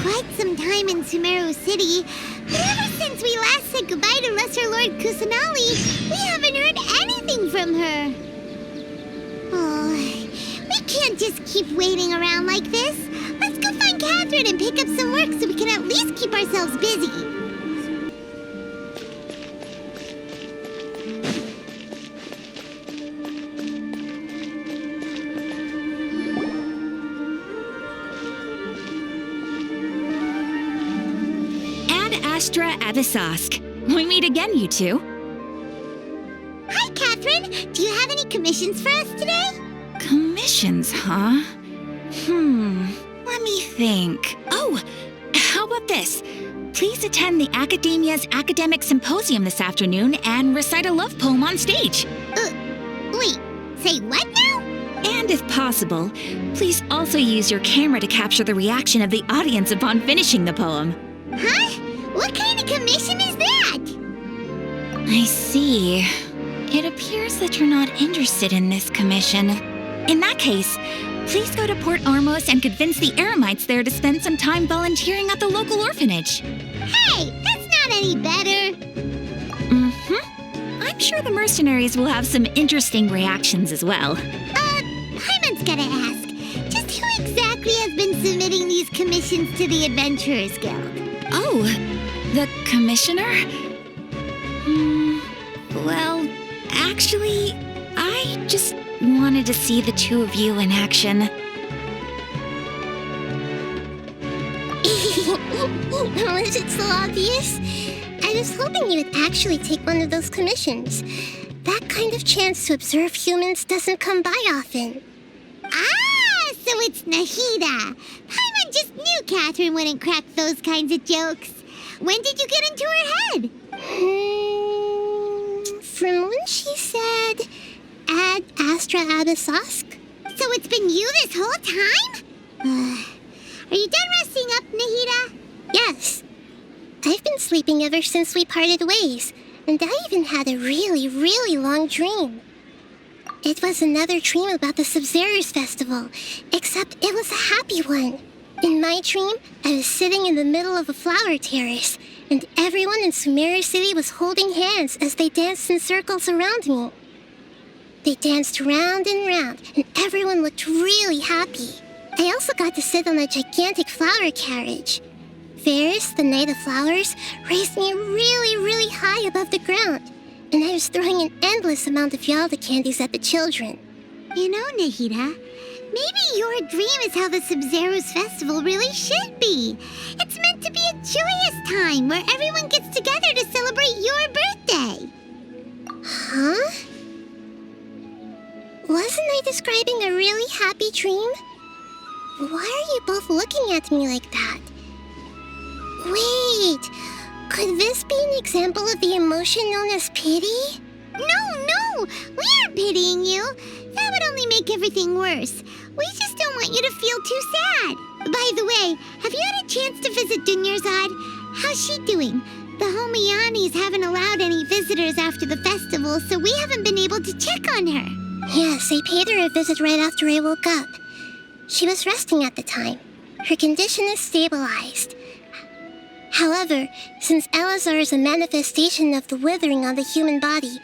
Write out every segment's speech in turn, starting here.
quite some time in Sumeru City, but ever since we last said goodbye to Lesser Lord Kusanali, we haven't heard anything from her. Oh, we can't just keep waiting around like this. Let's go find Catherine and pick up some work so we can at least keep ourselves busy. Astra Avisask. We meet again, you two. Hi, Catherine. Do you have any commissions for us today? Commissions, huh? Let me think. Oh, how about this? Please attend the Academia's Academic Symposium this afternoon and recite a love poem on stage. Wait, say what now? And if possible, please also use your camera to capture the reaction of the audience upon finishing the poem. Huh? What kind of commission is that? I see. It appears that you're not interested in this commission. In that case, please go to Port Ormos and convince the Eremites there to spend some time volunteering at the local orphanage. Hey, that's not any better. I'm sure the mercenaries will have some interesting reactions as well. Hyman's gotta ask, just who exactly has been submitting these commissions to the Adventurers Guild? Oh, the commissioner? Well, actually, I just wanted to see the two of you in action. Was it so obvious? I was hoping you would actually take one of those commissions. That kind of chance to observe humans doesn't come by often. Ah, so it's Nahida. Hyman just knew Catherine wouldn't crack those kinds of jokes. When did you get into her head? From when she said, Ad Astra Abisask. So it's been you this whole time? Are you done resting up, Nahida? Yes. I've been sleeping ever since we parted ways, and I even had a really, really long dream. It was another dream about the Sub-Zerus Festival, except it was a happy one. In my dream, I was sitting in the middle of a flower terrace, and everyone in Sumeru City was holding hands as they danced in circles around me. They danced round and round, and everyone looked really happy. I also got to sit on a gigantic flower carriage. Ferris, the Knight of Flowers, raised me really, really high above the ground, and I was throwing an endless amount of Yalda candies at the children. You know, Nahida, maybe your dream is how the Sub-Zerus Festival really should be. It's meant to be a joyous time where everyone gets together to celebrate your birthday. Huh? Wasn't I describing a really happy dream? Why are you both looking at me like that? Wait, could this be an example of the emotion known as pity? No, we aren't pitying you. That would only make everything worse. We just don't want you to feel too sad. By the way, have you had a chance to visit Dunyarzad? How's she doing? The Homianis haven't allowed any visitors after the festival, so we haven't been able to check on her. Yes, I paid her a visit right after I woke up. She was resting at the time. Her condition is stabilized. However, since Elazar is a manifestation of the withering on the human body,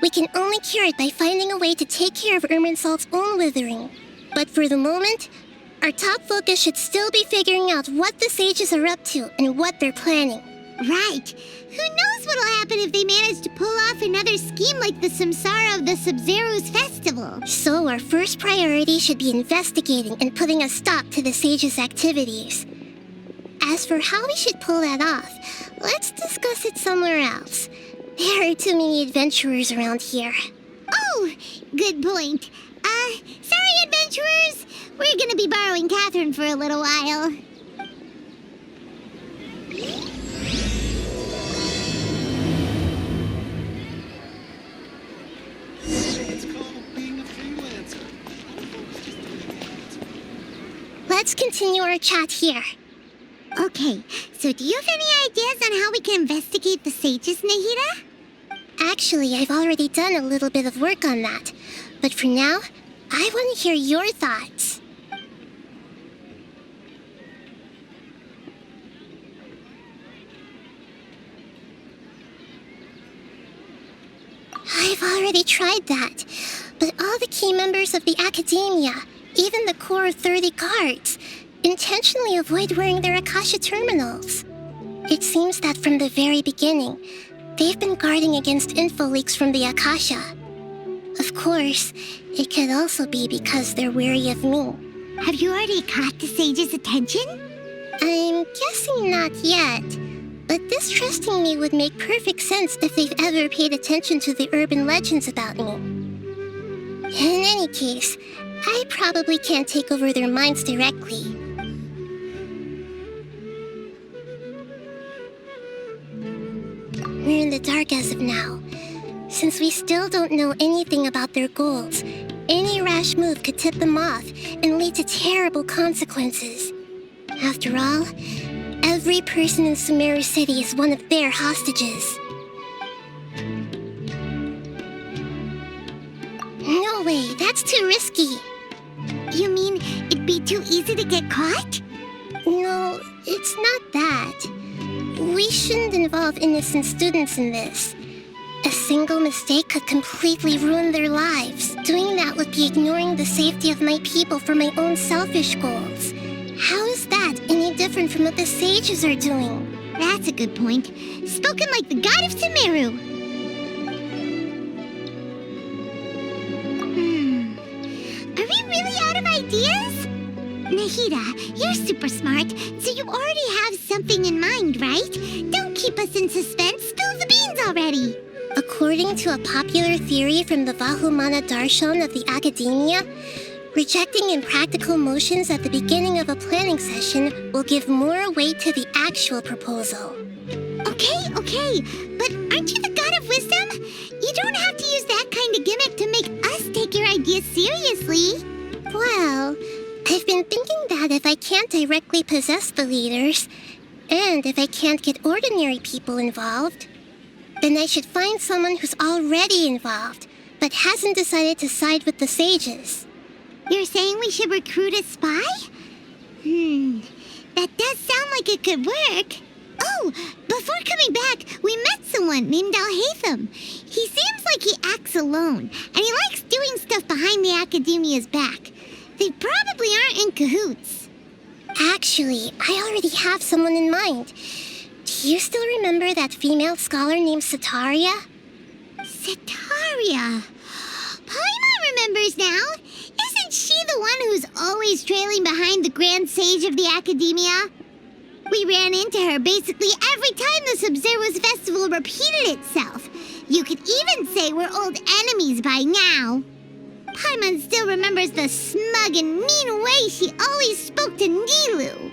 we can only cure it by finding a way to take care of Irminsul's own withering. But for the moment, our top focus should still be figuring out what the sages are up to and what they're planning. Right. Who knows what'll happen if they manage to pull off another scheme like the Samsara of the Sub-Zerus Festival. So our first priority should be investigating and putting a stop to the sages' activities. As for how we should pull that off, let's discuss it somewhere else. There are too many adventurers around here. Oh, good point. Sorry, adventurers. We're gonna be borrowing Catherine for a little while. Let's continue our chat here. Okay, so do you have any ideas on how we can investigate the sages, Nahida? Actually, I've already done a little bit of work on that. But for now, I want to hear your thoughts. I've already tried that, but all the key members of the Academia, even the core 30 guards, intentionally avoid wearing their Akasha terminals. It seems that from the very beginning, they've been guarding against info leaks from the Akasha. Of course, it could also be because they're wary of me. Have you already caught the sage's attention? I'm guessing not yet, but distrusting me would make perfect sense if they've ever paid attention to the urban legends about me. In any case, I probably can't take over their minds directly. We're in the dark as of now. Since we still don't know anything about their goals, any rash move could tip them off and lead to terrible consequences. After all, every person in Sumeru City is one of their hostages. No way, that's too risky. You mean it'd be too easy to get caught? No, it's not that. We shouldn't involve innocent students in this. A single mistake could completely ruin their lives. Doing that would be ignoring the safety of my people for my own selfish goals. How is that any different from what the sages are doing? That's a good point. Spoken like the god of Sumeru. Are we really out of ideas? Nahida, you're super smart, so you already have something in mind, right? Don't keep us in suspense. Spill the beans already. According to a popular theory from the Vahumana Darshan of the Academia, rejecting impractical motions at the beginning of a planning session will give more weight to the actual proposal. Okay, but aren't you the god of wisdom? You don't have to use that kind of gimmick to make us take your ideas seriously. Well, I've been thinking that if I can't directly possess the leaders, and if I can't get ordinary people involved, then I should find someone who's already involved, but hasn't decided to side with the sages. You're saying we should recruit a spy? That does sound like it could work. Oh, before coming back, we met someone named Alhaitham. He seems like he acts alone, and he likes doing stuff behind the Academia's back. They probably aren't in cahoots. Actually, I already have someone in mind. Do you still remember that female scholar named Sataria? Sataria. Paimon remembers now. Isn't she the one who's always trailing behind the Grand Sage of the Academia? We ran into her basically every time the Sub-Zero's festival repeated itself. You could even say we're old enemies by now. Paimon still remembers the smug and mean way she always spoke to Nilu.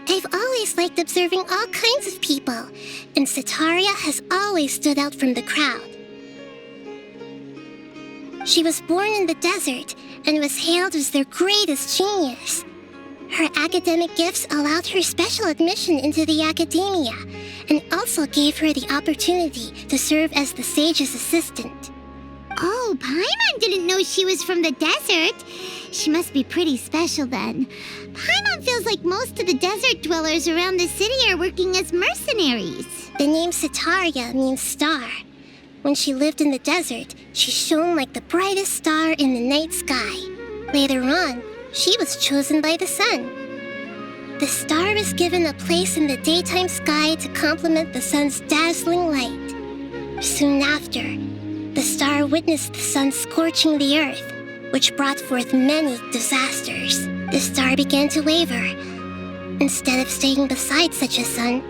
I've always liked observing all kinds of people, and Sataria has always stood out from the crowd. She was born in the desert and was hailed as their greatest genius. Her academic gifts allowed her special admission into the Academia, and also gave her the opportunity to serve as the sage's assistant. Oh, Paimon didn't know she was from the desert. She must be pretty special then. Paimon feels like most of the desert dwellers around the city are working as mercenaries. The name Sataria means star. When she lived in the desert, she shone like the brightest star in the night sky. Later on, she was chosen by the sun. The star was given a place in the daytime sky to complement the sun's dazzling light. Soon after, the star witnessed the sun scorching the earth, which brought forth many disasters. The star began to waver. Instead of staying beside such a sun,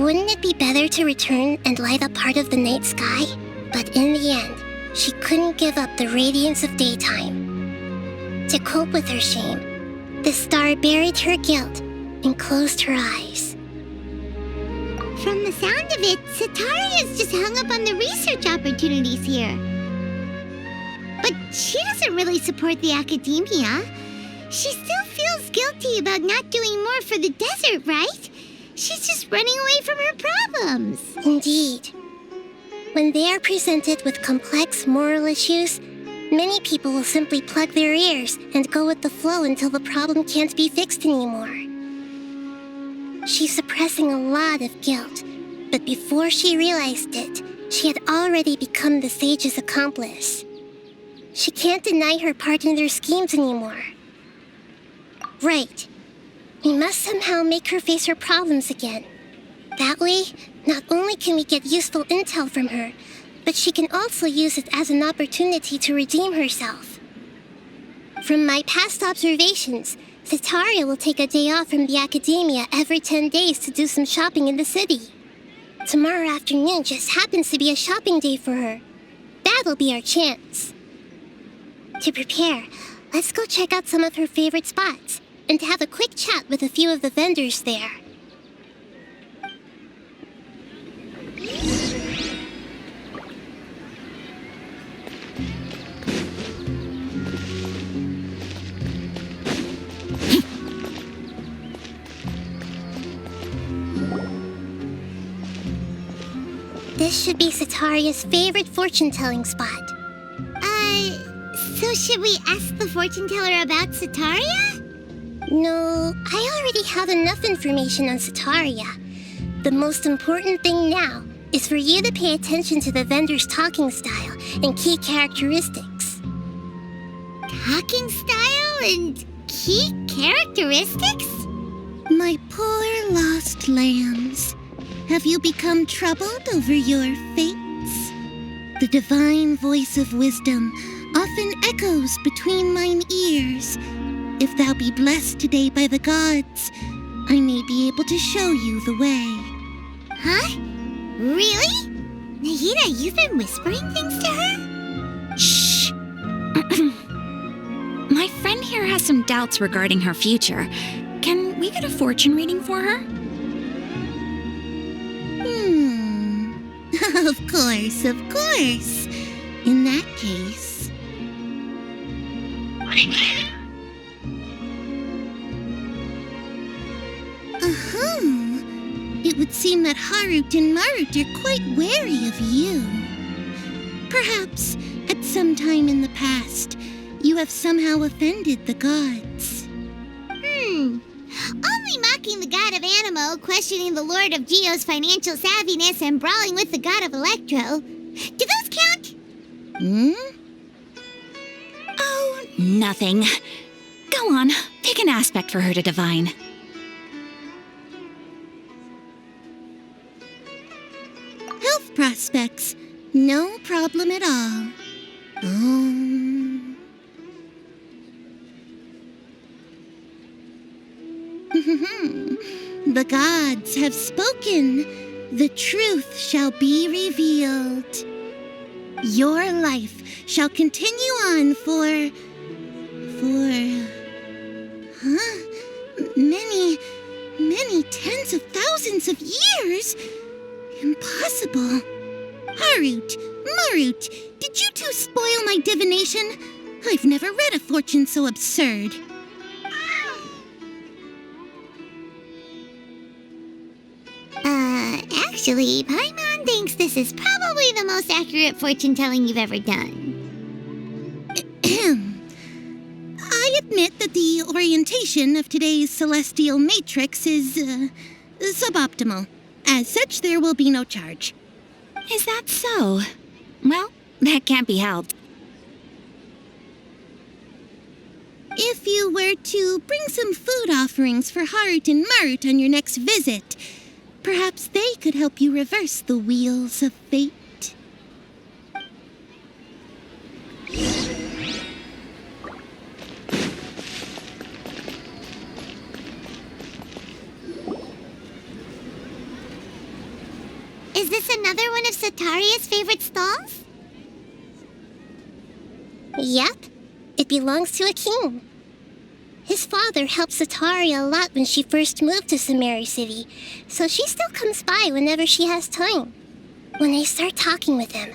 wouldn't it be better to return and light up part of the night sky? But in the end, she couldn't give up the radiance of daytime. To cope with her shame, the star buried her guilt and closed her eyes. From the sound of it, Sataria's just hung up on the research opportunities here. But she doesn't really support the Academia. She still feels guilty about not doing more for the desert, right? She's just running away from her problems. Indeed. When they are presented with complex moral issues, many people will simply plug their ears and go with the flow until the problem can't be fixed anymore. She's suppressing a lot of guilt, but before she realized it, She had already become the sage's accomplice. She can't deny her part in their schemes anymore. Right. We must somehow make her face her problems again. That way, not only can we get useful intel from her, but she can also use it as an opportunity to redeem herself. From my past observations, Setaria will take a day off from the academia every 10 days to do some shopping in the city. Tomorrow afternoon just happens to be a shopping day for her. That'll be our chance. To prepare, let's go check out some of her favorite spots and have a quick chat with a few of the vendors there. This should be Setaria's favorite fortune-telling spot. So should we ask the fortune teller about Setaria? No, I already have enough information on Setaria. The most important thing now is for you to pay attention to the vendor's talking style and key characteristics. Talking style and key characteristics? My poor lost lambs, have you become troubled over your fates? The divine voice of wisdom often echoes between mine ears. If thou be blessed today by the gods, I may be able to show you the way. Huh? Really? Nahida, you've been whispering things to her? Shh! My friend here has some doubts regarding her future. Can we get a fortune reading for her? Of course, of course. In that case... It would seem that Harut and Marut are quite wary of you. Perhaps, at some time in the past, you have somehow offended the gods. Only mocking the god of Animo, questioning the lord of Geo's financial savviness, and brawling with the god of Electro. Do those count? Oh, nothing. Go on, pick an aspect for her to divine. Health prospects, no problem at all. The gods have spoken. The truth shall be revealed. Your life shall continue on for many tens of thousands of years. Impossible. Harut, Marut, did you two spoil my divination? I've never read a fortune so absurd. Actually, Paimon thinks this is probably the most accurate fortune-telling you've ever done. I admit that the orientation of today's celestial matrix is, suboptimal. As such, there will be no charge. Is that so? Well, that can't be helped. If you were to bring some food offerings for Harut and Marut on your next visit, perhaps they could help you reverse the wheels of fate. Is this another one of Setaria's favorite stalls? Yep, it belongs to a king. His father helped Setaria a lot when she first moved to Samari City, so she still comes by whenever she has time. When I start talking with him,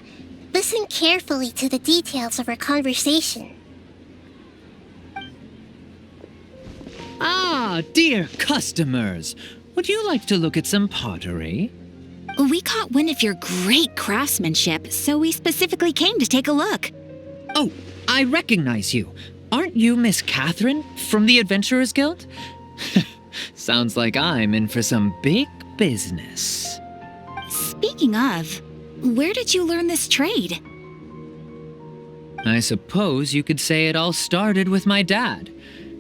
listen carefully to the details of our conversation. Ah, dear customers, would you like to look at some pottery? We caught wind of your great craftsmanship, so we specifically came to take a look. Oh, I recognize you. Aren't you Miss Catherine from the Adventurers Guild? Sounds like I'm in for some big business. Speaking of, where did you learn this trade? I suppose you could say it all started with my dad.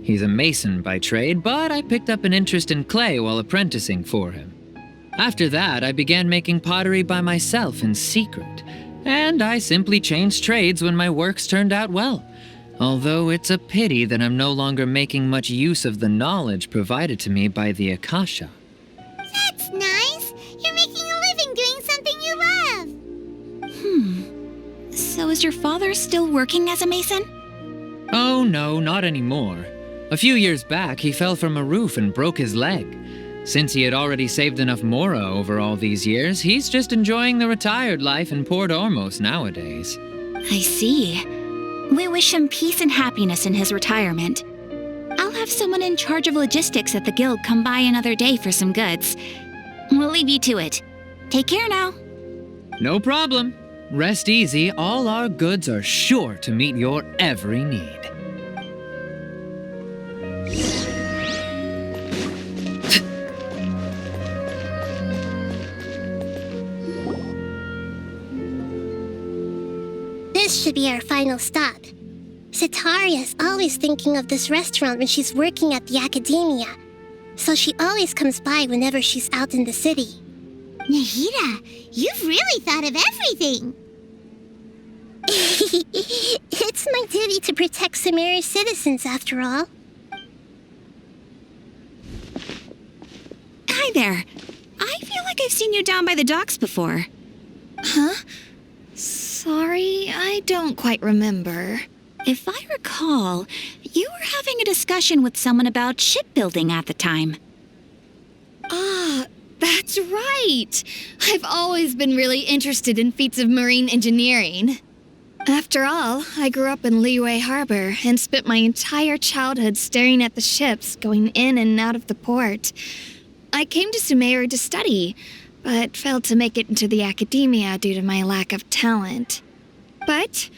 He's a mason by trade, but I picked up an interest in clay while apprenticing for him. After that, I began making pottery by myself in secret, and I simply changed trades when my works turned out well. Although it's a pity that I'm no longer making much use of the knowledge provided to me by the Akasha. That's nice. You're making a living doing something you love. So is your father still working as a mason? Oh no, not anymore. A few years back, he fell from a roof and broke his leg. Since he had already saved enough mora over all these years, he's just enjoying the retired life in Port Ormos nowadays. I see. We wish him peace and happiness in his retirement. I'll have someone in charge of logistics at the guild come by another day for some goods. We'll leave you to it. Take care now. No problem. Rest easy, all our goods are sure to meet your every need. This should be our final stop. Sitaria's always thinking of this restaurant when she's working at the academia, so she always comes by whenever she's out in the city. Nahida, you've really thought of everything. It's my duty to protect Sumeru's citizens, after all. Hi there. I feel like I've seen you down by the docks before. Huh? Sorry, I don't quite remember. If I recall, you were having a discussion with someone about shipbuilding at the time. Ah, that's right. I've always been really interested in feats of marine engineering. After all, I grew up in Liyue Harbor and spent my entire childhood staring at the ships going in and out of the port. I came to Sumeru to study, but failed to make it into the academia due to my lack of talent. But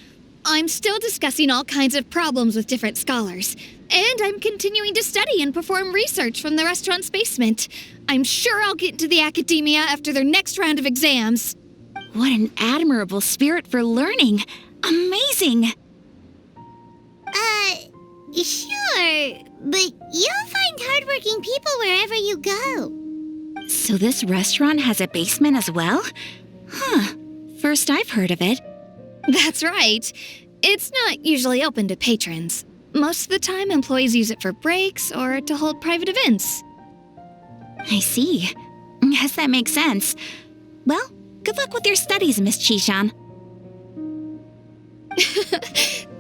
I'm still discussing all kinds of problems with different scholars, and I'm continuing to study and perform research from the restaurant's basement. I'm sure I'll get into the academia after their next round of exams. What an admirable spirit for learning. Amazing! Sure, but you'll find hardworking people wherever you go. So this restaurant has a basement as well? Huh. First I've heard of it. That's right. It's not usually open to patrons. Most of the time, employees use it for breaks or to hold private events. I see. Guess that makes sense. Well, good luck with your studies, Miss Chishan.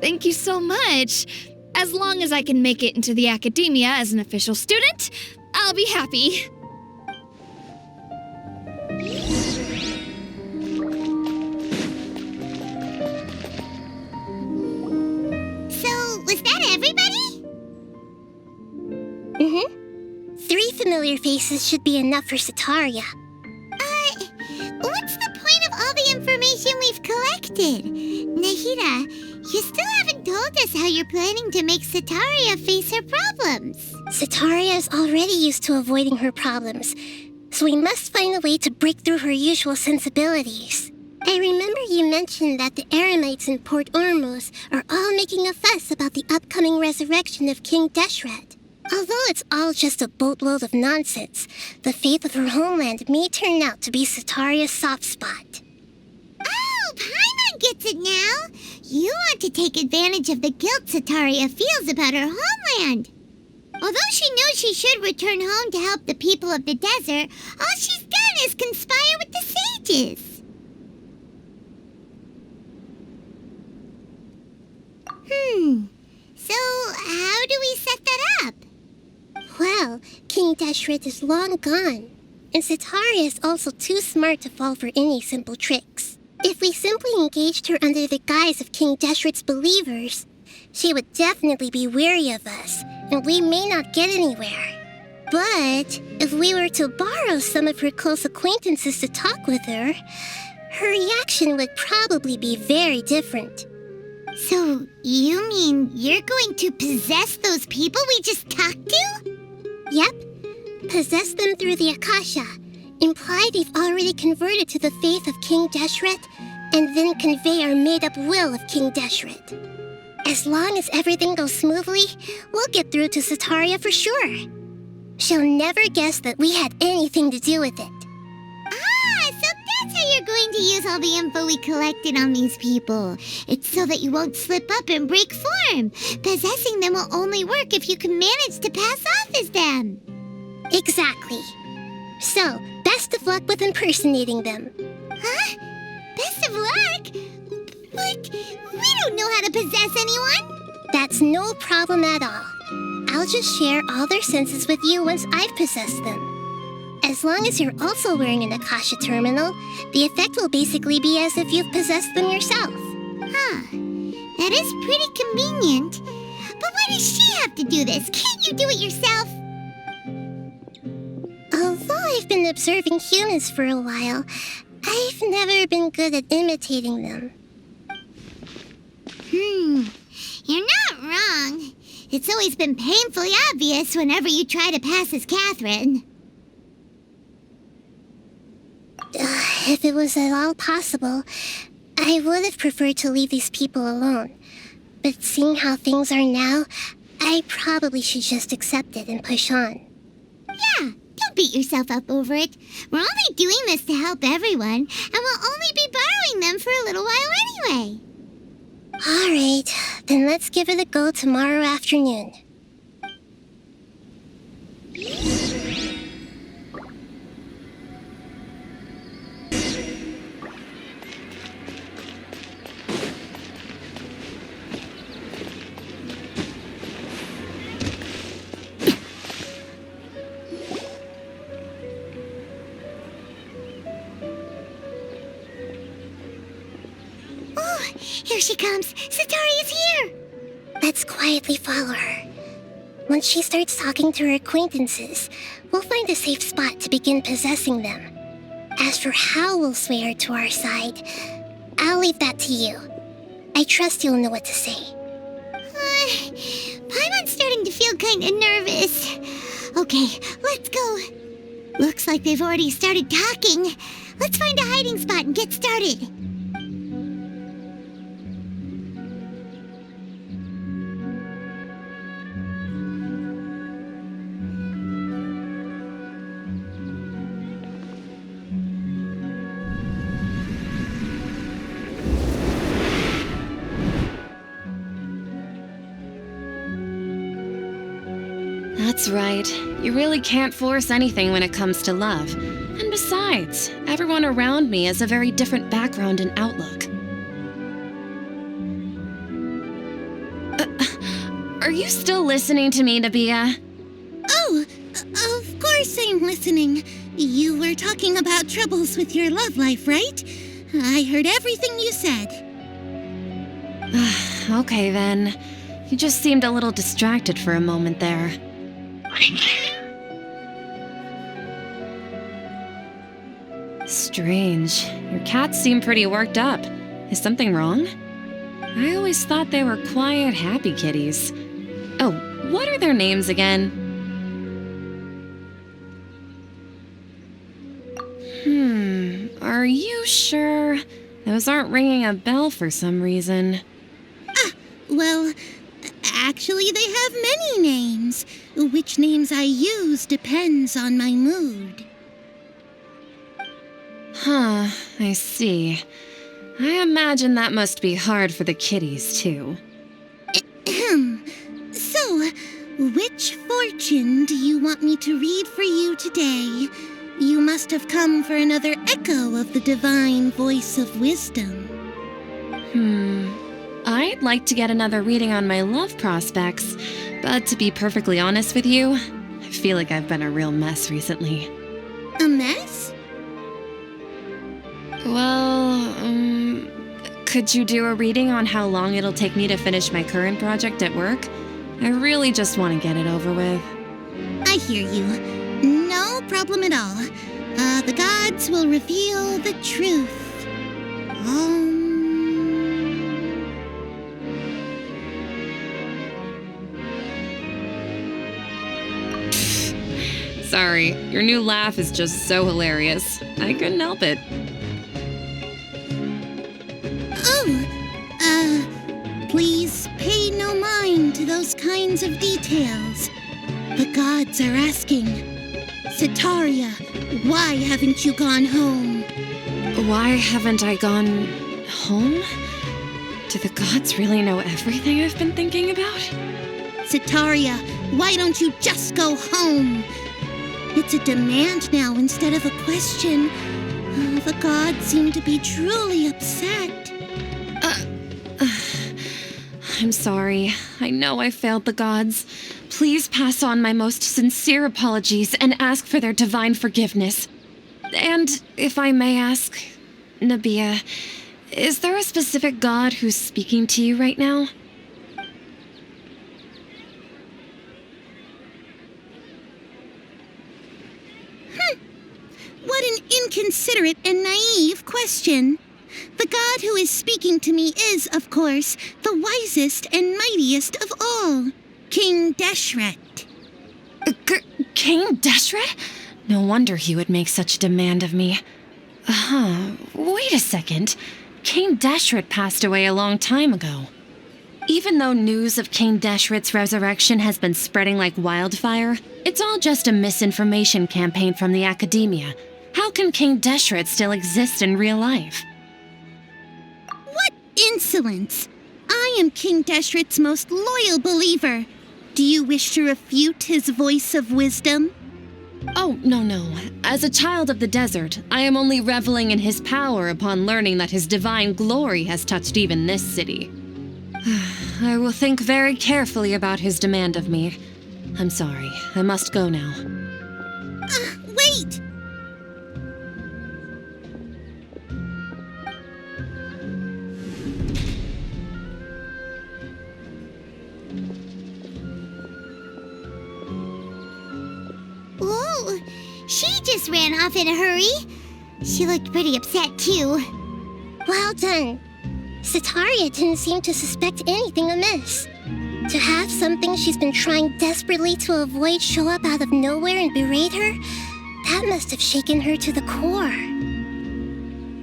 Thank you so much. As long as I can make it into the academia as an official student, I'll be happy. So, was that everybody? Mm-hmm. 3 familiar faces should be enough for Sitaria. What's the point of all the information we've collected? Nahida, you still haven't told us how you're planning to make Sitaria face her problems. Sitaria is already used to avoiding her problems, so we must find a way to break through her usual sensibilities. I remember you mentioned that the Eremites in Port Ormos are all making a fuss about the upcoming resurrection of King Deshret. Although it's all just a boatload of nonsense, the fate of her homeland may turn out to be Sitaria's soft spot. Oh, Paimon gets it now. You want to take advantage of the guilt Sitaria feels about her homeland. Although she knows she should return home to help the people of the desert, all she's done is conspire with the sages. So how do we set that up? Well, King Deshret is long gone, and Sitaria is also too smart to fall for any simple tricks. If we simply engaged her under the guise of King Deshret's believers, she would definitely be weary of us, and we may not get anywhere. But if we were to borrow some of her close acquaintances to talk with her, her reaction would probably be very different. So you mean you're going to possess those people we just talked to? Yep, possess them through the Akasha, Imply they've already converted to the faith of King Deshret, and then convey our made-up will of King Deshret. As long as everything goes smoothly, we'll get through to Sataria for sure. She'll never guess that we had anything to do with it. Ah, so that's how you're going to use all the info we collected on these people. It's so that you won't slip up and break form. Possessing them will only work if you can manage to pass off as them. Exactly. So, best of luck with impersonating them. Huh? Best of luck? But we don't know how to possess anyone. That's no problem at all. I'll just share all their senses with you once I've possessed them. As long as you're also wearing an Akasha terminal, the effect will basically be as if you've possessed them yourself. Huh. That is pretty convenient. But why does she have to do this? Can't you do it yourself? Although I've been observing humans for a while, I've never been good at imitating them. You're not wrong. It's always been painfully obvious whenever you try to pass as Catherine. If it was at all possible, I would have preferred to leave these people alone. But seeing how things are now, I probably should just accept it and push on. Yeah, don't beat yourself up over it. We're only doing this to help everyone, and we'll only be borrowing them for a little while anyway. Alright, then let's give it a go tomorrow afternoon. Here she comes. Satari's here. Let's quietly follow her. Once she starts talking to her acquaintances, we'll find a safe spot to begin possessing them. As for how we'll sway her to our side, I'll leave that to you. I trust you'll know what to say. Paimon's starting to feel kind of nervous. Okay, let's go. Looks like they've already started talking. Let's find a hiding spot and get started. That's right. You really can't force anything when it comes to love. And besides, everyone around me has a very different background and outlook. Are you still listening to me, Nabia? Oh, of course I'm listening. You were talking about troubles with your love life, right? I heard everything you said. Okay then. You just seemed a little distracted for a moment there. Strange. Your cats seem pretty worked up. Is something wrong? I always thought they were quiet, happy kitties. Oh, what are their names again? Are you sure? Those aren't ringing a bell for some reason. Well, actually they have many names. Which names I use depends on my mood. Huh, I see. I imagine that must be hard for the kitties, too. So, which fortune do you want me to read for you today? You must have come for another echo of the divine voice of wisdom. I'd like to get another reading on my love prospects, but to be perfectly honest with you, I feel like I've been a real mess recently. A mess? Well, could you do a reading on how long it'll take me to finish my current project at work? I really just want to get it over with. I hear you. No problem at all. The gods will reveal the truth. Sorry, your new laugh is just so hilarious. I couldn't help it. Please pay no mind to those kinds of details. The gods are asking. Sitaria, why haven't you gone home? Why haven't I gone home? Do the gods really know everything I've been thinking about? Sitaria, why don't you just go home? It's a demand now instead of a question. The gods seem to be truly upset. I'm sorry. I know I failed the gods. Please pass on my most sincere apologies and ask for their divine forgiveness. And if I may ask, Nabia, is there a specific god who's speaking to you right now? What an inconsiderate and naive question. The god who is speaking to me is, of course, the wisest and mightiest of all, King Deshret. King Deshret? No wonder he would make such a demand of me. Wait a second. King Deshret passed away a long time ago. Even though news of King Deshret's resurrection has been spreading like wildfire, it's all just a misinformation campaign from the academia. How can King Deshret still exist in real life? What insolence! I am King Deshret's most loyal believer. Do you wish to refute his voice of wisdom? Oh, no. As a child of the desert, I am only reveling in his power upon learning that his divine glory has touched even this city. I will think very carefully about his demand of me. I'm sorry. I must go now. Wait! Ooh, she just ran off in a hurry. She looked pretty upset, too. Well done. Sitaria didn't seem to suspect anything amiss. To have something she's been trying desperately to avoid show up out of nowhere and berate her, that must have shaken her to the core.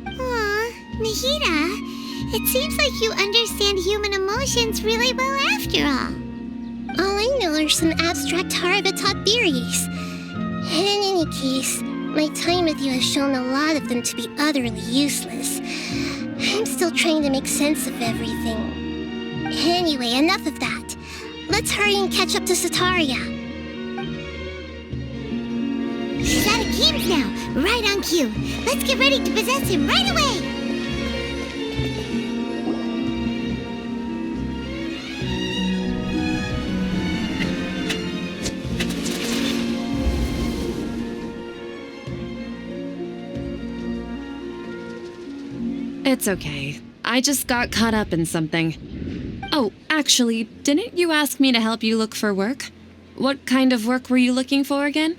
Aw, Nahida, it seems like you understand human emotions really well after all. All I know are some abstract Harabatop theories. In any case, my time with you has shown a lot of them to be utterly useless. I'm still trying to make sense of everything. Anyway, enough of that. Let's hurry and catch up to Sitaria. She's out of games now, right on cue. Let's get ready to possess him right away! It's okay. I just got caught up in something. Oh, actually, didn't you ask me to help you look for work? What kind of work were you looking for again?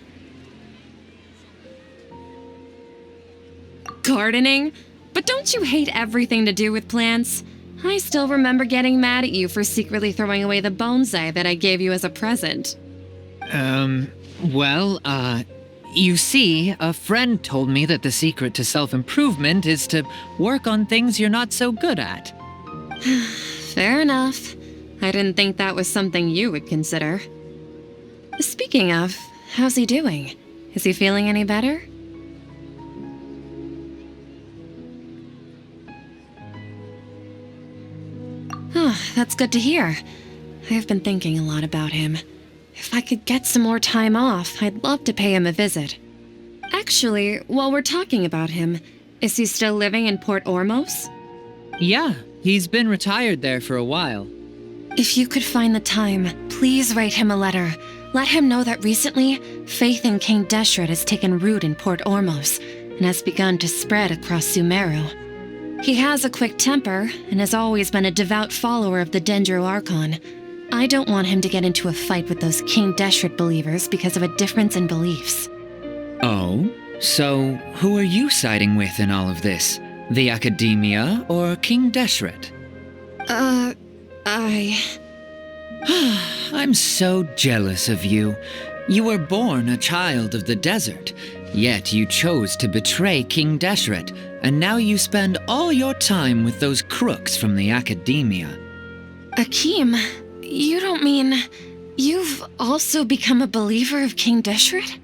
Gardening? But don't you hate everything to do with plants? I still remember getting mad at you for secretly throwing away the bonsai that I gave you as a present. You see, a friend told me that the secret to self-improvement is to work on things you're not so good at. Fair enough. I didn't think that was something you would consider. Speaking of, how's he doing? Is he feeling any better? Oh, that's good to hear. I've been thinking a lot about him. If I could get some more time off, I'd love to pay him a visit. Actually, while we're talking about him, is he still living in Port Ormos? Yeah, he's been retired there for a while. If you could find the time, please write him a letter. Let him know that recently, faith in King Deshret has taken root in Port Ormos and has begun to spread across Sumeru. He has a quick temper and has always been a devout follower of the Dendro Archon. I don't want him to get into a fight with those King Deshret believers because of a difference in beliefs. Oh? So, who are you siding with in all of this? The Academia or King Deshret? I'm so jealous of you. You were born a child of the desert, yet you chose to betray King Deshret, and now you spend all your time with those crooks from the academia. Akeem, you don't mean you've also become a believer of King Deshret?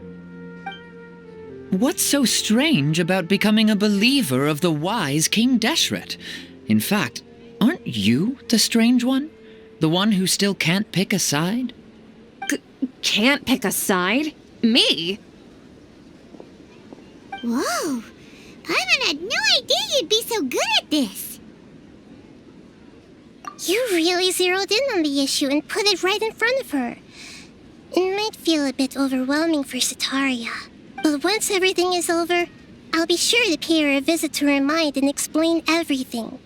What's so strange about becoming a believer of the wise King Deshret? In fact, aren't you the strange one? The one who still can't pick a side? Can't pick a side? Me? Whoa! Paimon had no idea you'd be so good at this. You really zeroed in on the issue and put it right in front of her. It might feel a bit overwhelming for Sataria, but once everything is over, I'll be sure to pay her a visit to her mind and explain everything.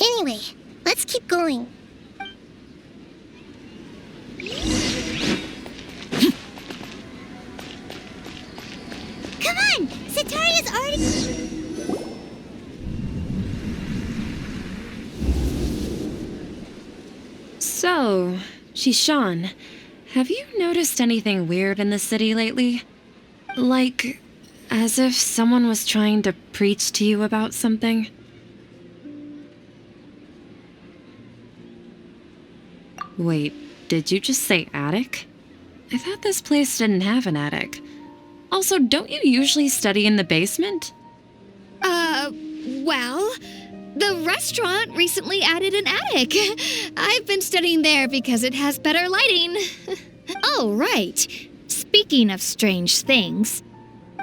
Anyway, let's keep going. Come on! Sataria's already... So, Shishan, have you noticed anything weird in the city lately? Like, as if someone was trying to preach to you about something? Wait, did you just say attic? I thought this place didn't have an attic. Also, don't you usually study in the basement? Well, the restaurant recently added an attic. I've been studying there because it has better lighting. Oh, right. Speaking of strange things,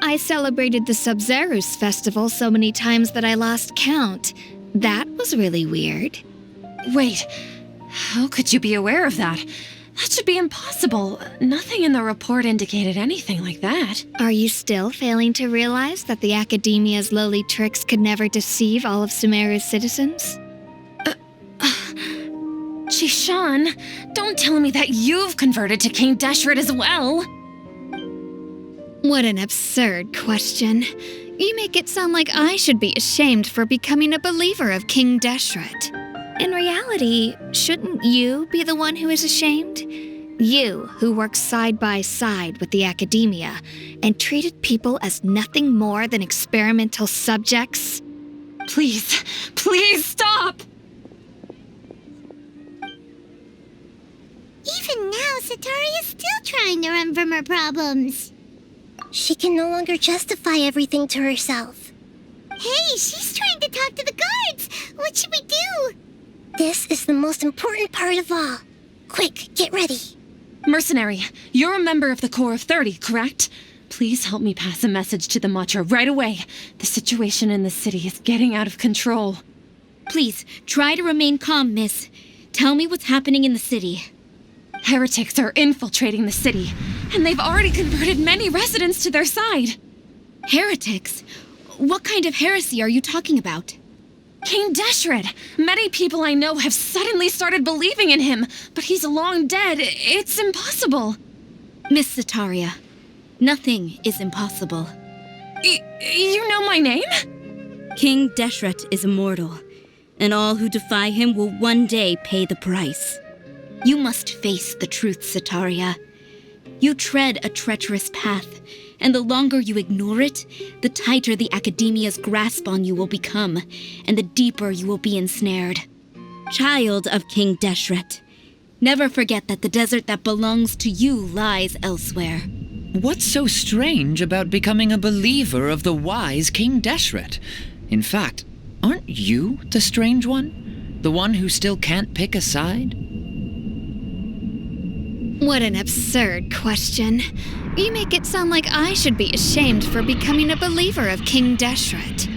I celebrated the Sub-Zerus festival so many times that I lost count. That was really weird. Wait, how could you be aware of that? That should be impossible. Nothing in the report indicated anything like that. Are you still failing to realize that the Academia's lowly tricks could never deceive all of Sumeru's citizens? Shishan, don't tell me that you've converted to King Deshret as well. What an absurd question. You make it sound like I should be ashamed for becoming a believer of King Deshret. In reality, shouldn't you be the one who is ashamed? You, who works side by side with the Academia and treated people as nothing more than experimental subjects? Please, please stop! Even now, Sataria's still trying to run from her problems. She can no longer justify everything to herself. Hey, she's trying to talk to the guards! What should we do? This is the most important part of all. Quick, get ready. Mercenary, you're a member of the Corps of 30, correct? Please help me pass a message to the Matcha right away. The situation in the city is getting out of control. Please, try to remain calm, miss. Tell me what's happening in the city. Heretics are infiltrating the city, and they've already converted many residents to their side. Heretics? What kind of heresy are you talking about? King Deshret! Many people I know have suddenly started believing in him, but he's long dead. It's impossible. Miss Sataria, nothing is impossible. You know my name? King Deshret is immortal, and all who defy him will one day pay the price. You must face the truth, Sataria. You tread a treacherous path, and the longer you ignore it, the tighter the Academia's grasp on you will become, and the deeper you will be ensnared. Child of King Deshret, never forget that the desert that belongs to you lies elsewhere. What's so strange about becoming a believer of the wise King Deshret? In fact, aren't you the strange one? The one who still can't pick a side? What an absurd question. You make it sound like I should be ashamed for becoming a believer of King Deshret.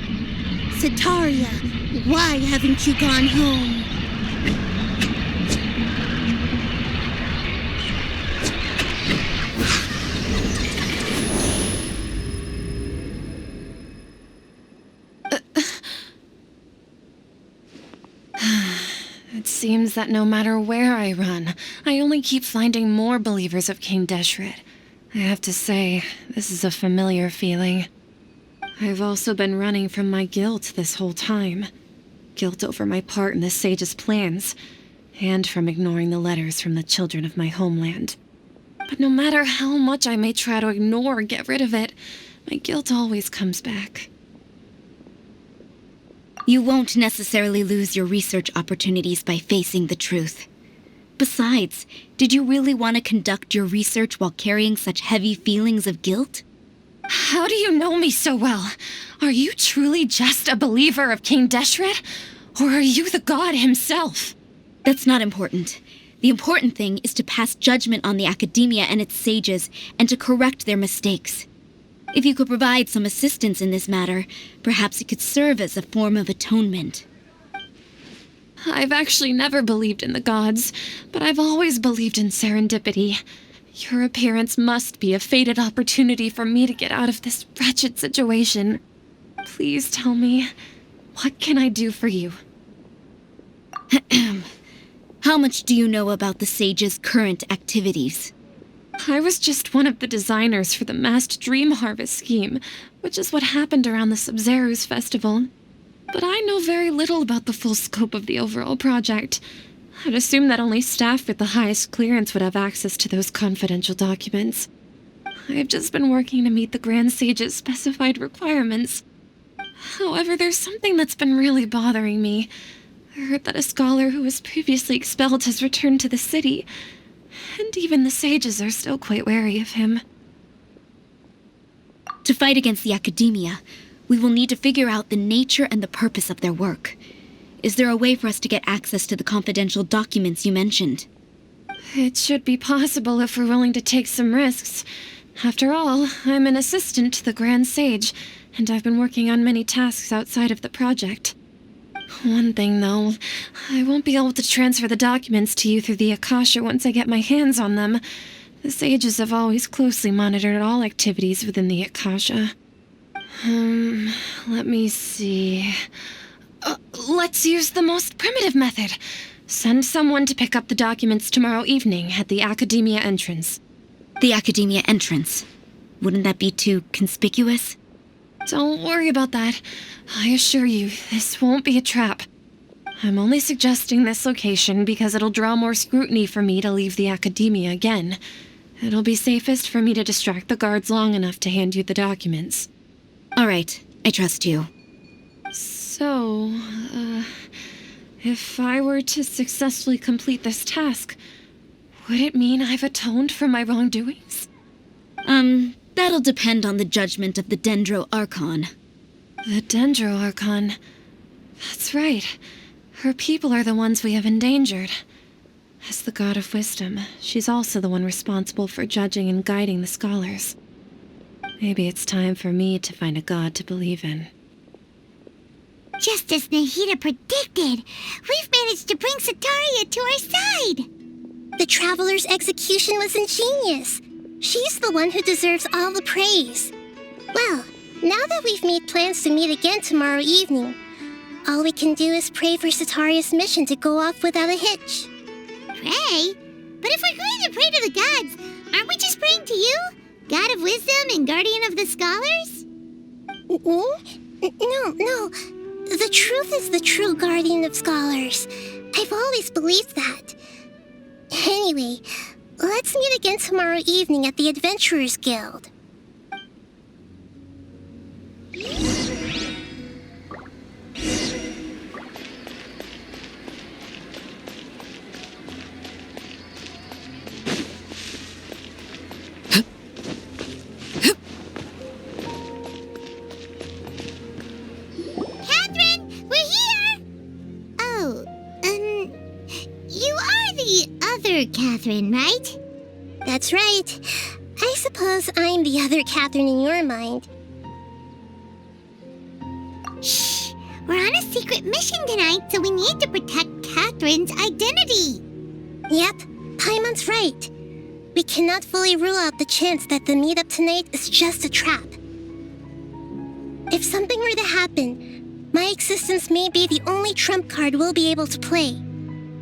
Sataria, why haven't you gone home? It seems that no matter where I run, I only keep finding more believers of King Deshret. I have to say, this is a familiar feeling. I've also been running from my guilt this whole time. Guilt over my part in the sage's plans, and from ignoring the letters from the children of my homeland. But no matter how much I may try to ignore or get rid of it, my guilt always comes back. You won't necessarily lose your research opportunities by facing the truth. Besides, did you really want to conduct your research while carrying such heavy feelings of guilt? How do you know me so well? Are you truly just a believer of King Deshret? Or are you the god himself? That's not important. The important thing is to pass judgment on the academia and its sages, and to correct their mistakes. If you could provide some assistance in this matter, perhaps it could serve as a form of atonement. I've actually never believed in the gods, but I've always believed in serendipity. Your appearance must be a fated opportunity for me to get out of this wretched situation. Please tell me, what can I do for you? How much do you know about the sage's current activities? I was just one of the designers for the massed dream harvest scheme, which is what happened around the Sub-Zero's festival. But I know very little about the full scope of the overall project. I'd assume that only staff with the highest clearance would have access to those confidential documents. I've just been working to meet the Grand Sage's specified requirements. However, there's something that's been really bothering me. I heard that a scholar who was previously expelled has returned to the city, and even the sages are still quite wary of him. To fight against the academia, we will need to figure out the nature and the purpose of their work. Is there a way for us to get access to the confidential documents you mentioned? It should be possible if we're willing to take some risks. After all, I'm an assistant to the Grand Sage, and I've been working on many tasks outside of the project. One thing, though, I won't be able to transfer the documents to you through the Akasha once I get my hands on them. The sages have always closely monitored all activities within the Akasha. Let me see. Let's use the most primitive method. Send someone to pick up the documents tomorrow evening at the Academia entrance. The Academia entrance. Wouldn't that be too conspicuous? Don't worry about that. I assure you, this won't be a trap. I'm only suggesting this location because it'll draw more scrutiny for me to leave the Academia again. It'll be safest for me to distract the guards long enough to hand you the documents. All right, I trust you. So, if I were to successfully complete this task, would it mean I've atoned for my wrongdoings? That'll depend on the judgment of the Dendro Archon. The Dendro Archon. That's right. Her people are the ones we have endangered. As the god of wisdom, she's also the one responsible for judging and guiding the scholars. Maybe it's time for me to find a god to believe in. Just as Nahida predicted, we've managed to bring Sataria to our side. The Traveler's execution was ingenious. She's the one who deserves all the praise. Well, now that we've made plans to meet again tomorrow evening, all we can do is pray for Sataria's mission to go off without a hitch. Pray? But if we're going to pray to the gods, aren't we just praying to you? God of wisdom and guardian of the scholars? No. The truth is the true guardian of scholars. I've always believed that. Anyway, let's meet again tomorrow evening at the Adventurers Guild. Catherine, we're here! Oh, you are the other Catherine, right? That's right. I suppose I'm the other Catherine in your mind. Shh! We're on a secret mission tonight, so we need to protect Catherine's identity. Yep, Paimon's right. We cannot fully rule out the chance that the meetup tonight is just a trap. If something were to happen, my existence may be the only trump card we'll be able to play.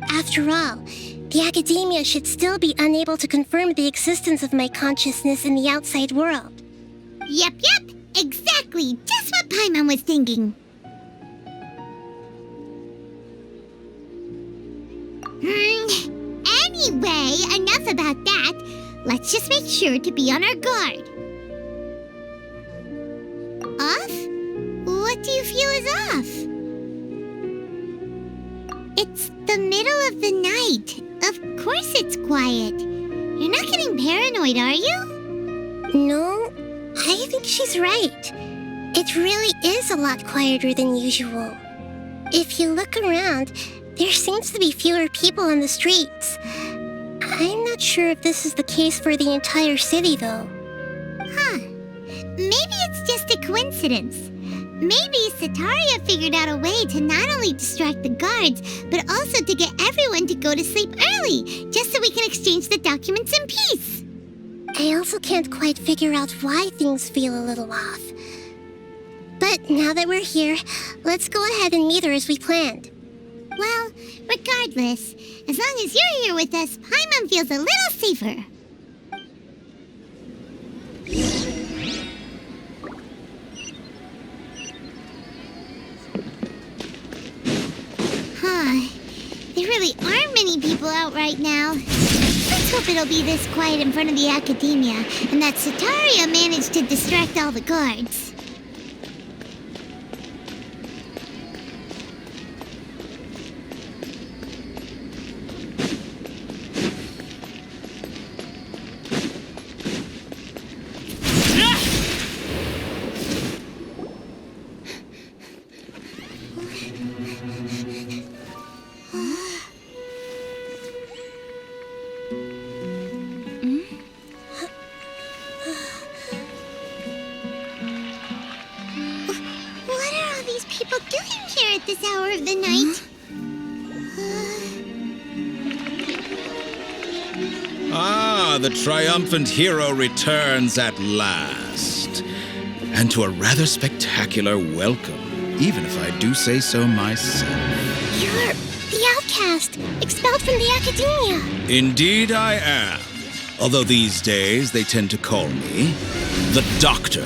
After all, the academia should still be unable to confirm the existence of my consciousness in the outside world. Yep, exactly. Just what Paimon was thinking. Anyway, enough about that. Let's just make sure to be on our guard. Off? What do you feel is off? It's the middle of the night. Of course it's quiet. You're not getting paranoid, are you? No, I think she's right. It really is a lot quieter than usual. If you look around, there seems to be fewer people on the streets. I'm not sure if this is the case for the entire city, though. Huh. Maybe it's just a coincidence. Maybe Sataria figured out a way to not only distract the guards, but also to get everyone to go to sleep early, just so we can exchange the documents in peace. I also can't quite figure out why things feel a little off. But now that we're here, let's go ahead and meet her as we planned. Well, regardless, as long as you're here with us, Paimon feels a little safer. Huh. There really aren't many people out right now. Let's hope it'll be this quiet in front of the Academia, and that Sataria managed to distract all the guards. People doing here at this hour of the night? Ah, the triumphant hero returns at last. And to a rather spectacular welcome, even if I do say so myself. You're the outcast, expelled from the Academia. Indeed I am. Although these days they tend to call me the Doctor.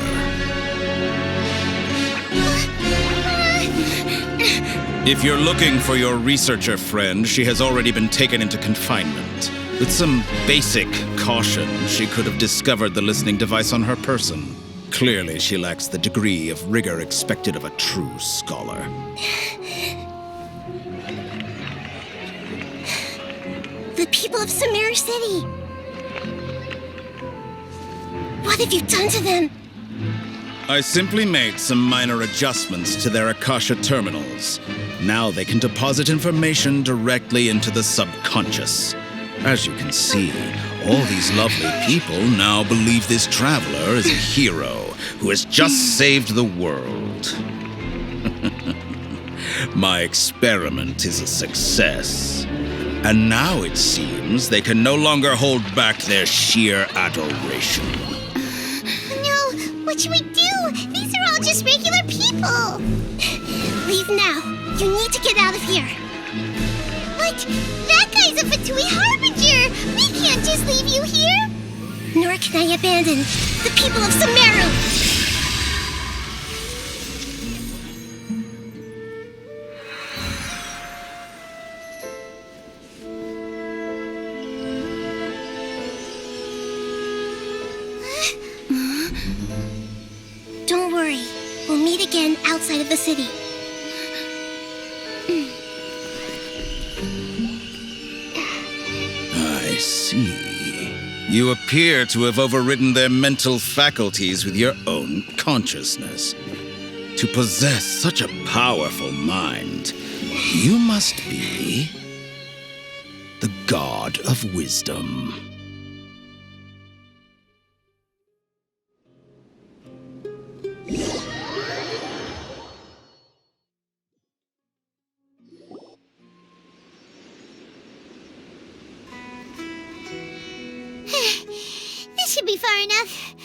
If you're looking for your researcher friend, she has already been taken into confinement. With some basic caution, she could have discovered the listening device on her person. Clearly, she lacks the degree of rigor expected of a true scholar. The people of Sumeru City. What have you done to them? I simply made some minor adjustments to their Akasha terminals. Now they can deposit information directly into the subconscious. As you can see, all these lovely people now believe this traveler is a hero who has just saved the world. My experiment is a success. And now it seems they can no longer hold back their sheer adoration. No, what should we do? These are all just regular people. Leave now. You need to get out of here. What? That guy's a Fatui Harbinger! We can't just leave you here! Nor can I abandon the people of Sumeru! Don't worry. We'll meet again outside of the city. I see. You appear to have overridden their mental faculties with your own consciousness. To possess such a powerful mind, you must be the god of wisdom. This should be far enough.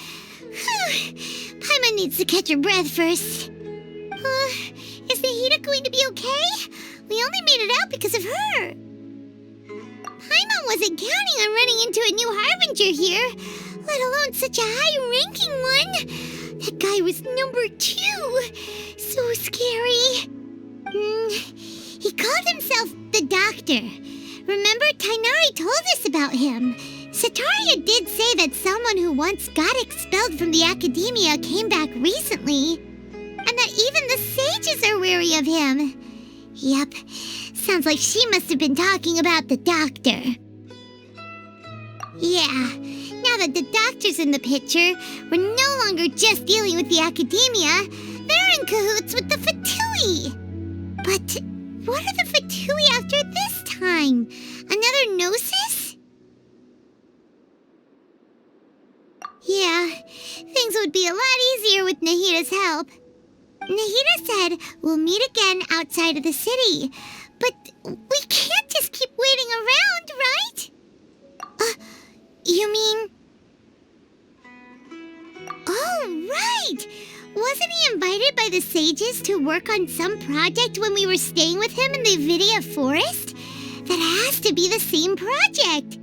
Paimon needs to catch her breath first. Is the Hida going to be okay? We only made it out because of her. Paimon wasn't counting on running into a new Harbinger here, let alone such a high-ranking one. That guy was number 2. So scary. He called himself the Doctor. Remember, Tainari told us about him. Sataria did say that someone who once got expelled from the academia came back recently. And that even the sages are wary of him. Yep, sounds like she must have been talking about the doctor. Yeah, now that the doctor's in the picture, we're no longer just dealing with the academia. They're in cahoots with the Fatui. But what are the Fatui after this time? Another Gnosis? Yeah, things would be a lot easier with Nahida's help. Nahida said we'll meet again outside of the city. But we can't just keep waiting around, right? You mean... Oh, right! Wasn't he invited by the sages to work on some project when we were staying with him in the Vidia forest? That has to be the same project.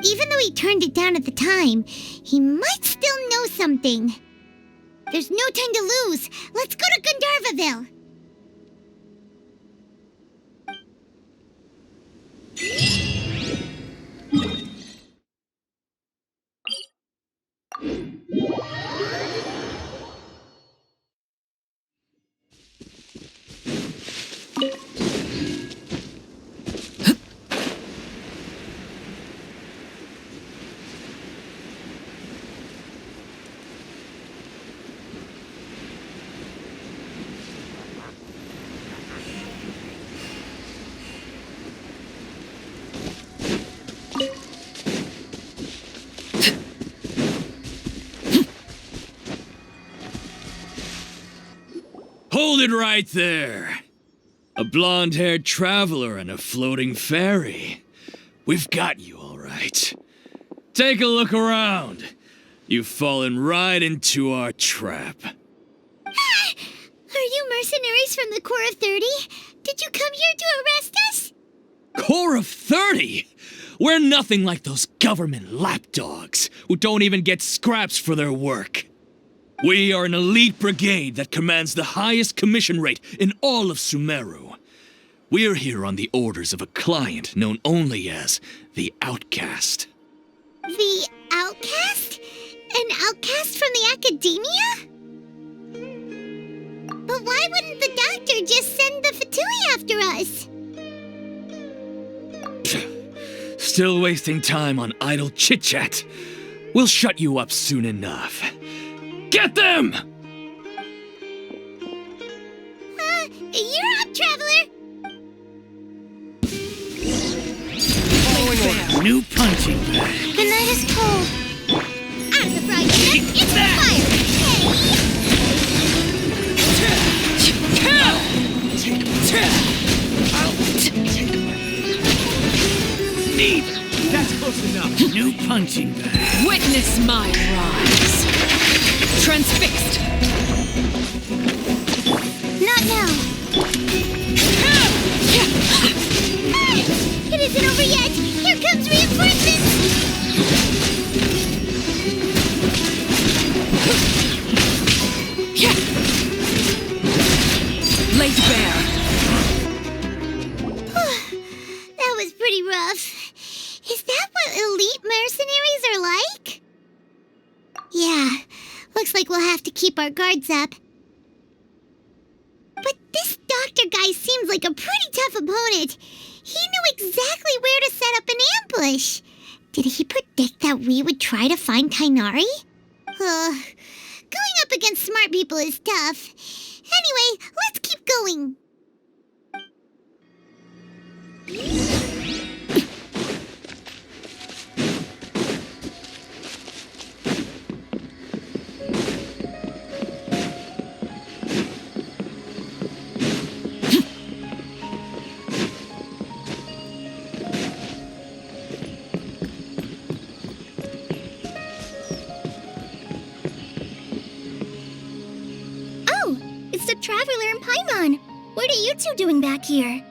Even though he turned it down at the time, he might still know something. There's no time to lose. Let's go to Gandharvaville. Hold it right there. A blonde-haired traveler and a floating fairy. We've got you, all right. Take a look around. You've fallen right into our trap. Are you mercenaries from the Corps of 30? Did you come here to arrest us? Corps of 30? We're nothing like those government lapdogs who don't even get scraps for their work. We are an elite brigade that commands the highest commission rate in all of Sumeru. We're here on the orders of a client known only as the Outcast. The Outcast? An outcast from the academia? But why wouldn't the doctor just send the Fatui after us? Still wasting time on idle chit-chat. We'll shut you up soon enough. Get them! You're up, traveler! New punching bag. The night is cold. Out of the frying pan, into the fire! Neat! That's close enough. New punching bag. Witness my rise. Transfixed. Not now. It isn't over yet. Here comes reinforcements. Laid bare. That was pretty rough. Is that what elite mercenaries are like? Yeah, looks like we'll have to keep our guards up. But this doctor guy seems like a pretty tough opponent. He knew exactly where to set up an ambush. Did he predict that we would try to find Kainari? Going up against smart people is tough. Anyway, let's keep going. Traveler and Paimon, what are you two doing back here?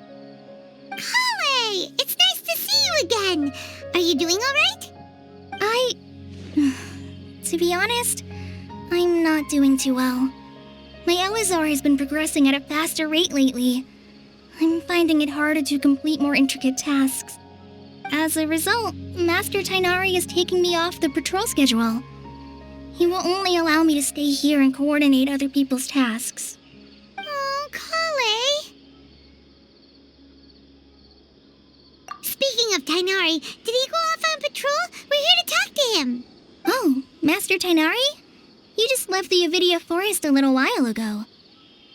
Kale! It's nice to see you again! Are you doing alright? To be honest, I'm not doing too well. My Elazar has been progressing at a faster rate lately. I'm finding it harder to complete more intricate tasks. As a result, Master Tainari is taking me off the patrol schedule. He will only allow me to stay here and coordinate other people's tasks. Oh, Kale. Speaking of Tainari, did he go off on patrol? We're here to talk to him. Oh, Master Tainari? He just left the Avidia Forest a little while ago.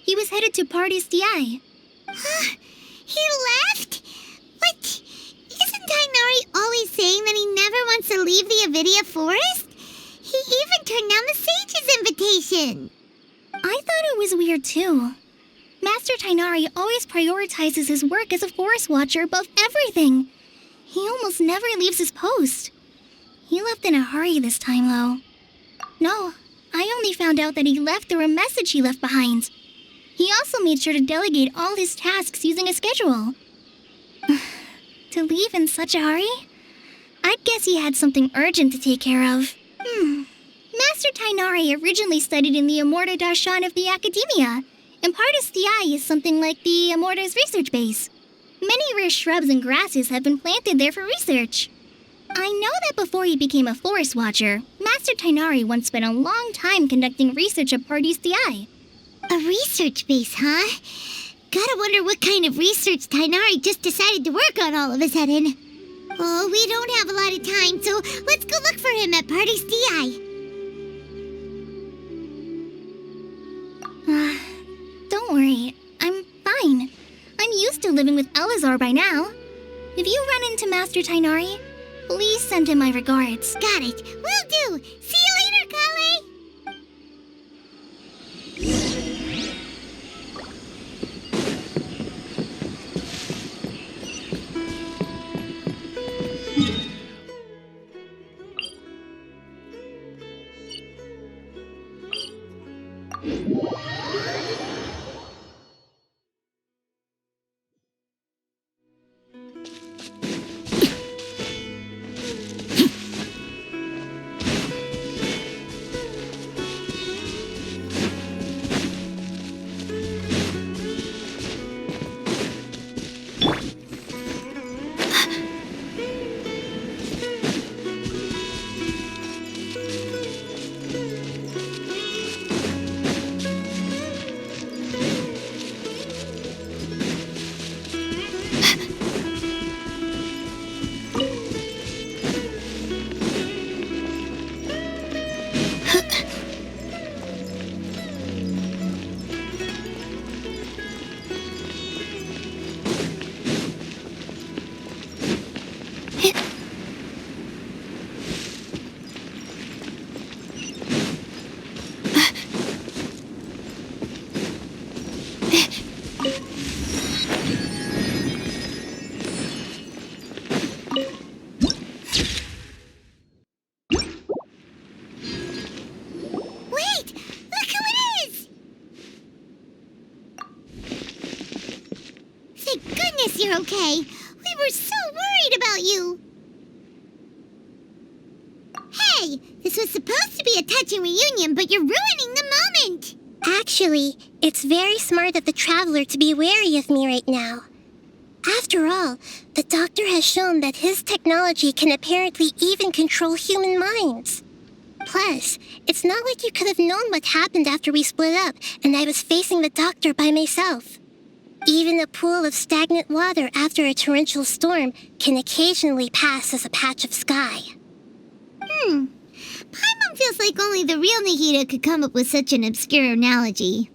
He was headed to Party's DI. Huh? He left? What? Isn't Tainari always saying that he never wants to leave the Avidia Forest? He even turned down the Sage's invitation. I thought it was weird too. Master Tainari always prioritizes his work as a forest watcher above everything. He almost never leaves his post. He left in a hurry this time, though. No, I only found out that he left through a message he left behind. He also made sure to delegate all his tasks using a schedule. To leave in such a hurry? I'd guess he had something urgent to take care of. Master Tainari originally studied in the Amorta Darshan of the Academia, and Partis DI is something like the Amorta's research base. Many rare shrubs and grasses have been planted there for research. I know that before he became a forest watcher, Master Tainari once spent a long time conducting research at Partis DI. A research base, huh? Gotta wonder what kind of research Tainari just decided to work on all of a sudden. Oh, we don't have a lot of time, so let's go look for him at Party's DI. Don't worry, I'm fine. I'm used to living with Elazar by now. If you run into Master Tainari, please send him my regards. Got it. Will do. See you later, Kale. You're okay. We were so worried about you. Hey, this was supposed to be a touching reunion, but you're ruining the moment. Actually, it's very smart of the traveler to be wary of me right now. After all, the doctor has shown that his technology can apparently even control human minds. Plus, it's not like you could have known what happened after we split up and I was facing the doctor by myself. Even a pool of stagnant water after a torrential storm can occasionally pass as a patch of sky. Paimon feels like only the real Nahida could come up with such an obscure analogy.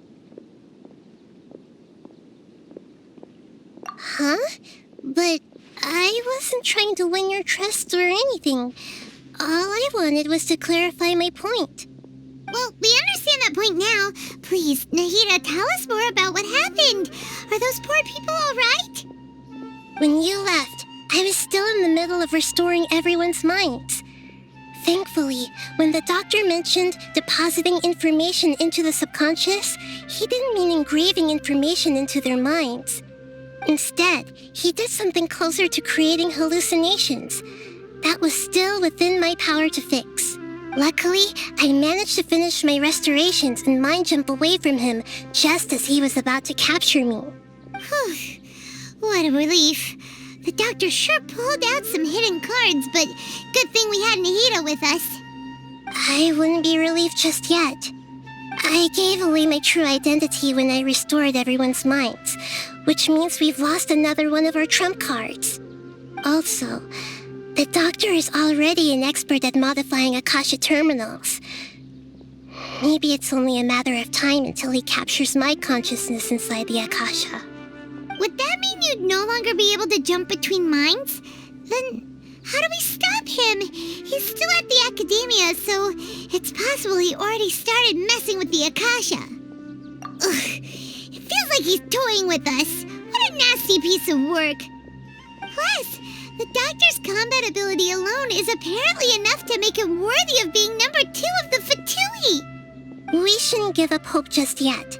Huh? But I wasn't trying to win your trust or anything. All I wanted was to clarify my point. Well, we understand that point now. Please, Nahida, tell us more about what happened. Are those poor people all right? When you left, I was still in the middle of restoring everyone's minds. Thankfully, when the doctor mentioned depositing information into the subconscious, he didn't mean engraving information into their minds. Instead, he did something closer to creating hallucinations. That was still within my power to fix. Luckily, I managed to finish my restorations and mind jump away from him just as he was about to capture me. Whew. What a relief. The doctor sure pulled out some hidden cards, but good thing we had Nahida with us. I wouldn't be relieved just yet. I gave away my true identity when I restored everyone's minds, which means we've lost another one of our trump cards. Also, the doctor is already an expert at modifying Akasha terminals. Maybe it's only a matter of time until he captures my consciousness inside the Akasha. Would that mean you'd no longer be able to jump between minds? Then how do we stop him? He's still at the academia, so it's possible he already started messing with the Akasha. Ugh, it feels like he's toying with us. What a nasty piece of work. Plus, the doctor's combat ability alone is apparently enough to make him worthy of being number 2 of the Fatui. We shouldn't give up hope just yet.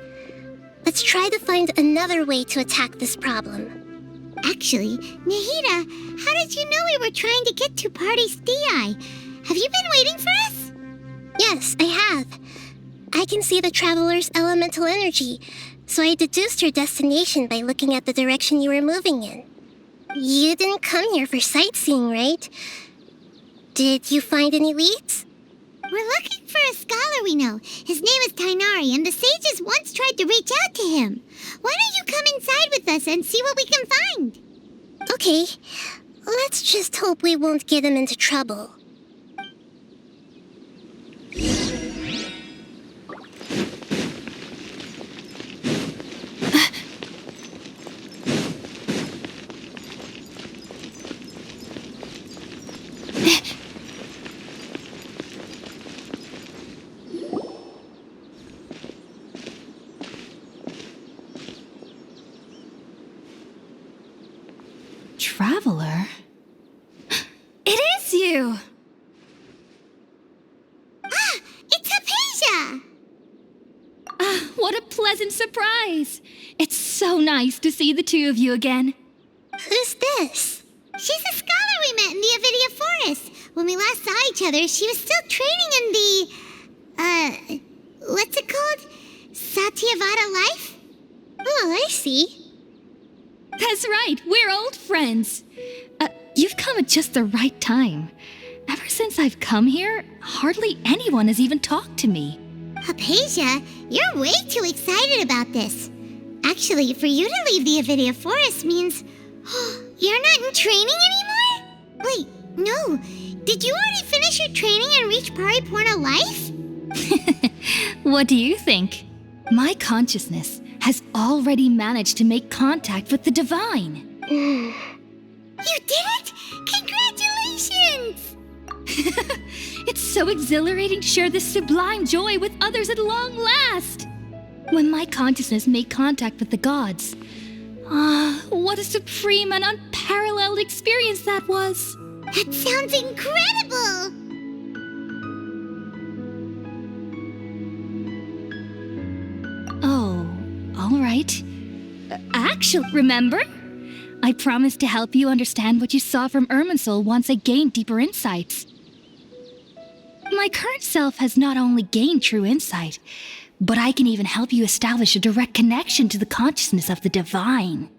Let's try to find another way to attack this problem. Actually, Nahida, how did you know we were trying to get to Party's DI? Have you been waiting for us? Yes, I have. I can see the traveler's elemental energy, so I deduced your destination by looking at the direction you were moving in. You didn't come here for sightseeing, right? Did you find any leads? We're looking for a scholar we know. His name is Tainari, and the sages once tried to reach out to him. Why don't you come inside with us and see what we can find? Okay, let's just hope we won't get him into trouble. Traveler? It is you! Ah, it's Hypatia! What a pleasant surprise! It's so nice to see the two of you again. Who's this? She's a scholar we met in the Avidia Forest. When we last saw each other, she was still training in the... what's it called? Satyavada life? Oh, I see. That's right, we're old friends. You've come at just the right time. Ever since I've come here, hardly anyone has even talked to me. Hypatia, you're way too excited about this. Actually, for you to leave the Avidia Forest means... you're not in training anymore? Wait, no. Did you already finish your training and reach Paripurna life? What do you think? My consciousness has already managed to make contact with the divine. You did it! Congratulations! It's so exhilarating to share this sublime joy with others at long last. When my consciousness made contact with the gods, what a supreme and unparalleled experience that was. That sounds incredible! Oh, all right. Actually, remember? I promised to help you understand what you saw from Irminsul once I gained deeper insights. My current self has not only gained true insight, but I can even help you establish a direct connection to the consciousness of the divine.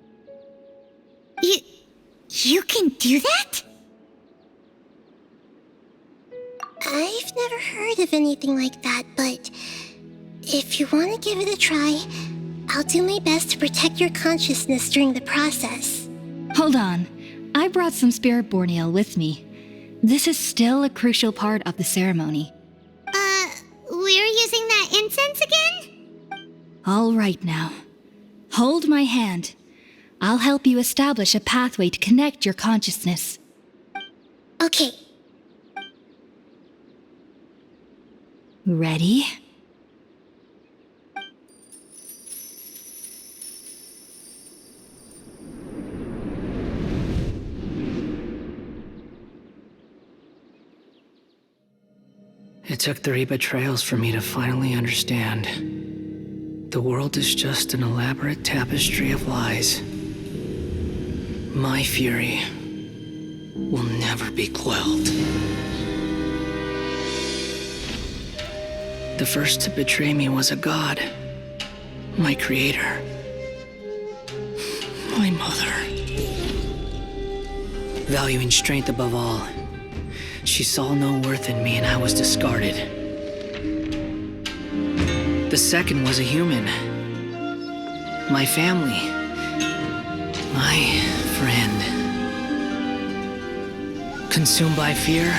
You can do that? I've never heard of anything like that, but if you want to give it a try, I'll do my best to protect your consciousness during the process. Hold on. I brought some spirit borneal with me. This is still a crucial part of the ceremony. We're using that incense again? All right now. Hold my hand. I'll help you establish a pathway to connect your consciousness. Okay. Ready? It took 3 betrayals for me to finally understand. The world is just an elaborate tapestry of lies. My fury will never be quelled. The first to betray me was a god. My creator. My mother. valuing strength above all. She saw no worth in me and I was discarded. The second was a human. My family. My friend. Consumed by fear,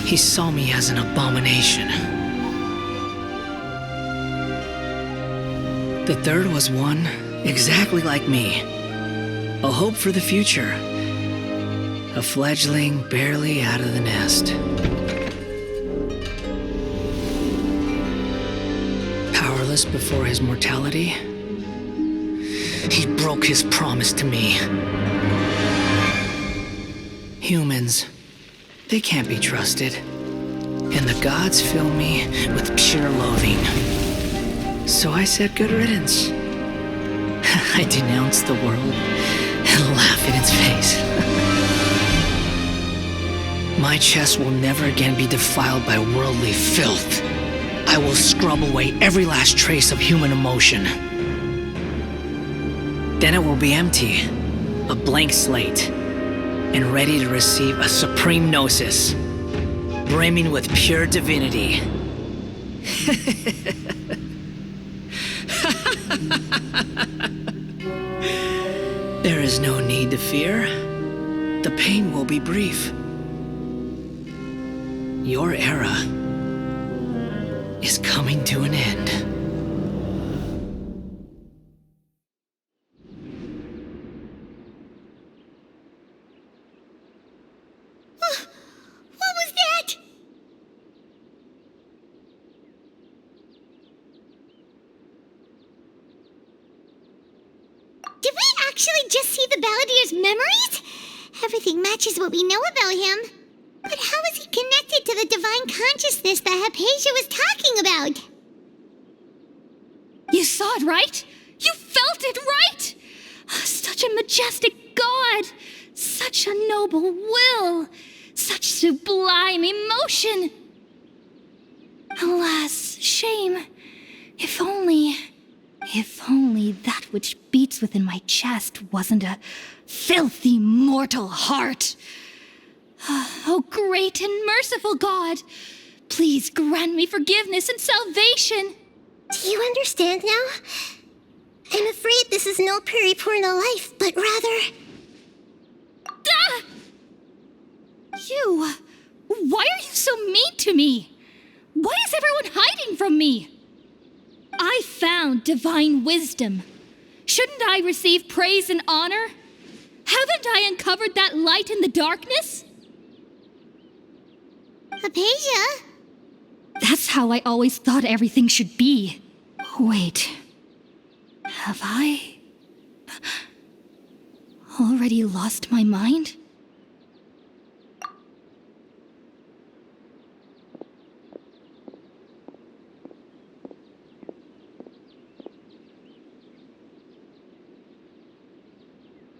he saw me as an abomination. The third was one exactly like me. A hope for the future. A fledgling barely out of the nest. Powerless before his mortality, he broke his promise to me. Humans, they can't be trusted. And the gods fill me with pure loathing. So I said good riddance. I denounced the world and laugh in its face. My chest will never again be defiled by worldly filth. I will scrub away every last trace of human emotion. Then it will be empty, a blank slate, and ready to receive a supreme gnosis, brimming with pure divinity. There is no need to fear. The pain will be brief. Your era is coming to an end. What was that? Did we actually just see the Balladier's memories? Everything matches what we know about him. But how is he connected to the divine consciousness that Hypatia was talking about? You saw it, right? You felt it, right? Such a majestic god! Such a noble will! Such sublime emotion! Alas, shame. If only that which beats within my chest wasn't a filthy mortal heart. Oh, great and merciful God, please grant me forgiveness and salvation. Do you understand now? I'm afraid this is no periporno life, but rather... Ah! You! Why are you so mean to me? Why is everyone hiding from me? I found divine wisdom. Shouldn't I receive praise and honor? Haven't I uncovered that light in the darkness? Hypatia? That's how I always thought everything should be. Wait. Have I already lost my mind?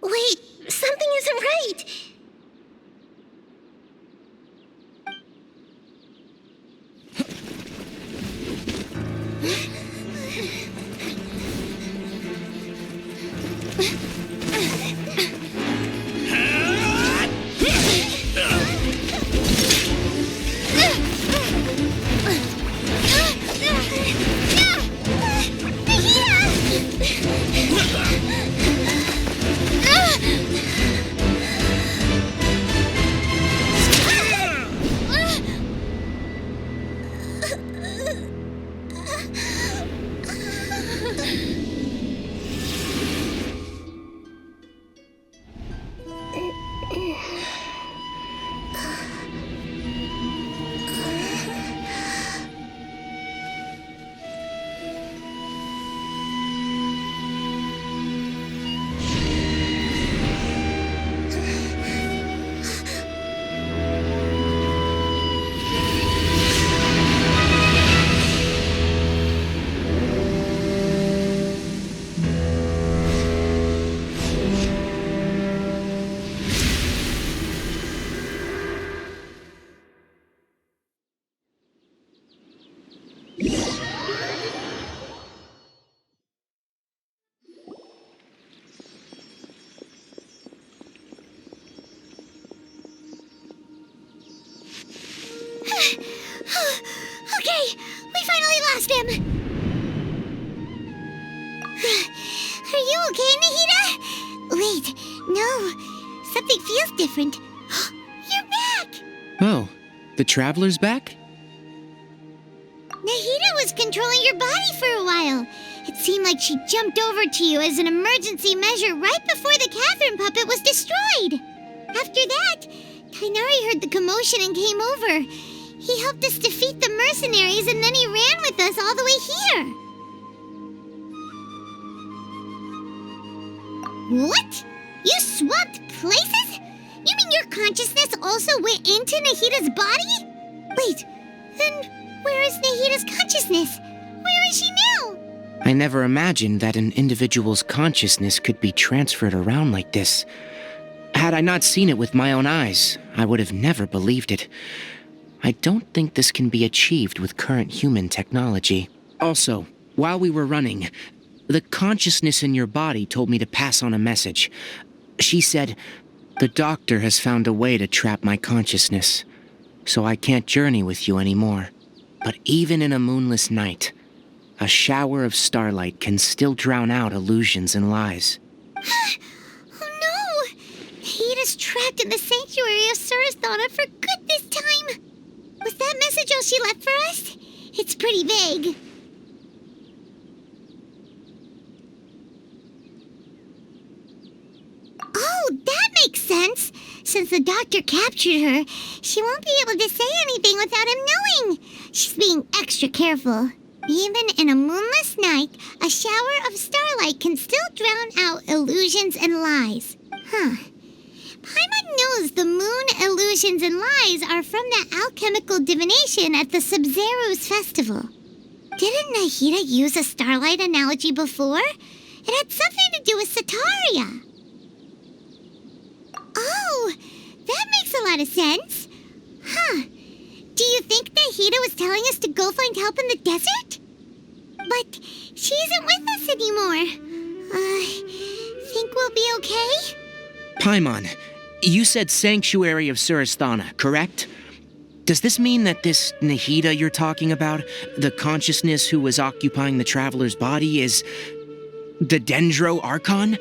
Wait, something isn't right. lost him! Are you okay, Nahida? Wait, no. Something feels different. You're back! Oh, the Traveler's back? Nahida was controlling your body for a while. It seemed like she jumped over to you as an emergency measure right before the Catherine puppet was destroyed. After that, Tainari heard the commotion and came over. He helped us defeat the mercenaries and then he ran with us all the way here. What? You swapped places? You mean your consciousness also went into Nahida's body? Wait, then where is Nahida's consciousness? Where is she now? I never imagined that an individual's consciousness could be transferred around like this. Had I not seen it with my own eyes, I would have never believed it. I don't think this can be achieved with current human technology. Also, while we were running, the consciousness in your body told me to pass on a message. She said, "The doctor has found a way to trap my consciousness, so I can't journey with you anymore. But even in a moonless night, a shower of starlight can still drown out illusions and lies." Oh no! Nahida's trapped in the sanctuary of Surasthana for good this time. Was that message all she left for us? It's pretty vague. Oh, that makes sense. Since the doctor captured her, she won't be able to say anything without him knowing. She's being extra careful. Even in a moonless night, a shower of starlight can still drown out illusions and lies. Huh. Paimon knows the moon illusions and lies are from the alchemical divination at the Sub-Zero's festival. Didn't Nahida use a starlight analogy before? It had something to do with Sataria. Oh, that makes a lot of sense. Huh. Do you think Nahida was telling us to go find help in the desert? But she isn't with us anymore. Think we'll be okay? Paimon, you said Sanctuary of Surasthana, correct? Does this mean that this Nahida you're talking about, the consciousness who was occupying the Traveler's body, is the Dendro Archon?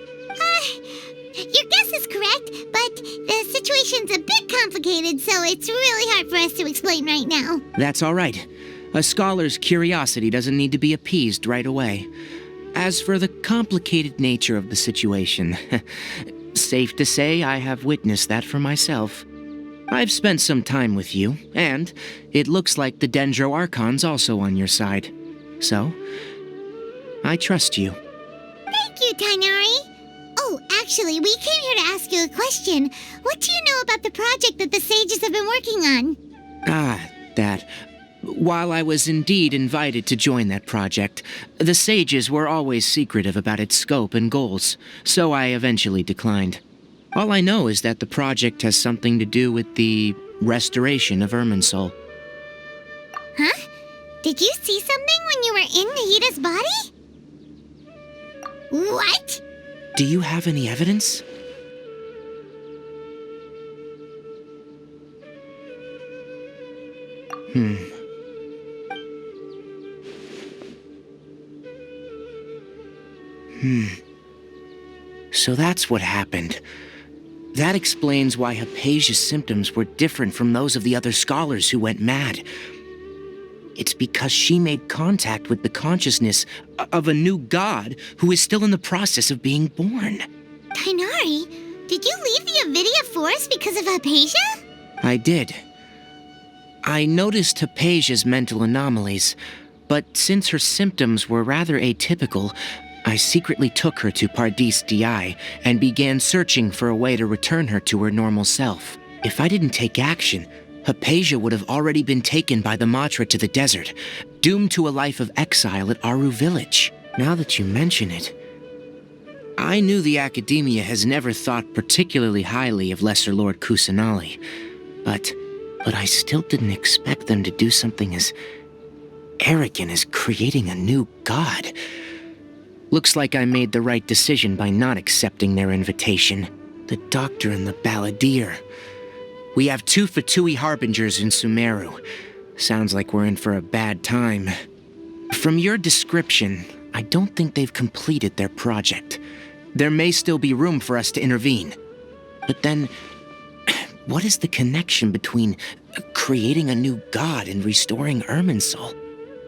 Your guess is correct, but the situation's a bit complicated, so it's really hard for us to explain right now. That's all right. A scholar's curiosity doesn't need to be appeased right away. As for the complicated nature of the situation, safe to say I have witnessed that for myself. I've spent some time with you, and it looks like the Dendro Archon's also on your side. So, I trust you. Thank you, Tainari. Oh, actually, we came here to ask you a question. What do you know about the project that the sages have been working on? That. While I was indeed invited to join that project, the sages were always secretive about its scope and goals, so I eventually declined. All I know is that the project has something to do with the restoration of Irminsul. Huh? Did you see something when you were in Nahida's body? What? Do you have any evidence? So that's what happened. That explains why Hypatia's symptoms were different from those of the other scholars who went mad. It's because she made contact with the consciousness of a new god who is still in the process of being born. Tainari, did you leave the Avidia Forest because of Hypatia? I did. I noticed Hypatia's mental anomalies, but since her symptoms were rather atypical, I secretly took her to Pardis Di and began searching for a way to return her to her normal self. If I didn't take action, Hypatia would have already been taken by the Matra to the desert, doomed to a life of exile at Aru village. Now that you mention it, I knew the Academia has never thought particularly highly of Lesser Lord Kusanali, but I still didn't expect them to do something as arrogant as creating a new god. Looks like I made the right decision by not accepting their invitation. The Doctor and the Balladeer. We have 2 Fatui Harbingers in Sumeru. Sounds like we're in for a bad time. From your description, I don't think they've completed their project. There may still be room for us to intervene. But then, what is the connection between creating a new god and restoring Irminsul?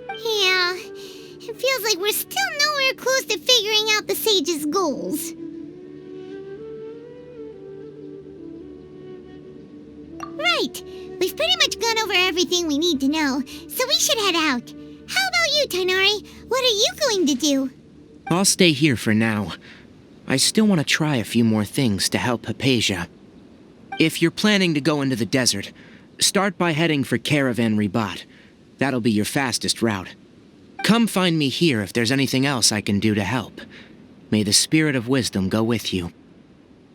Yeah, it feels like we're still nowhere close to figuring out the sage's goals. Right, we've pretty much gone over everything we need to know, so we should head out. How about you, Tighnari? What are you going to do? I'll stay here for now. I still want to try a few more things to help Hypatia. If you're planning to go into the desert, start by heading for Caravan Ribat. That'll be your fastest route. Come find me here if there's anything else I can do to help. May the spirit of wisdom go with you.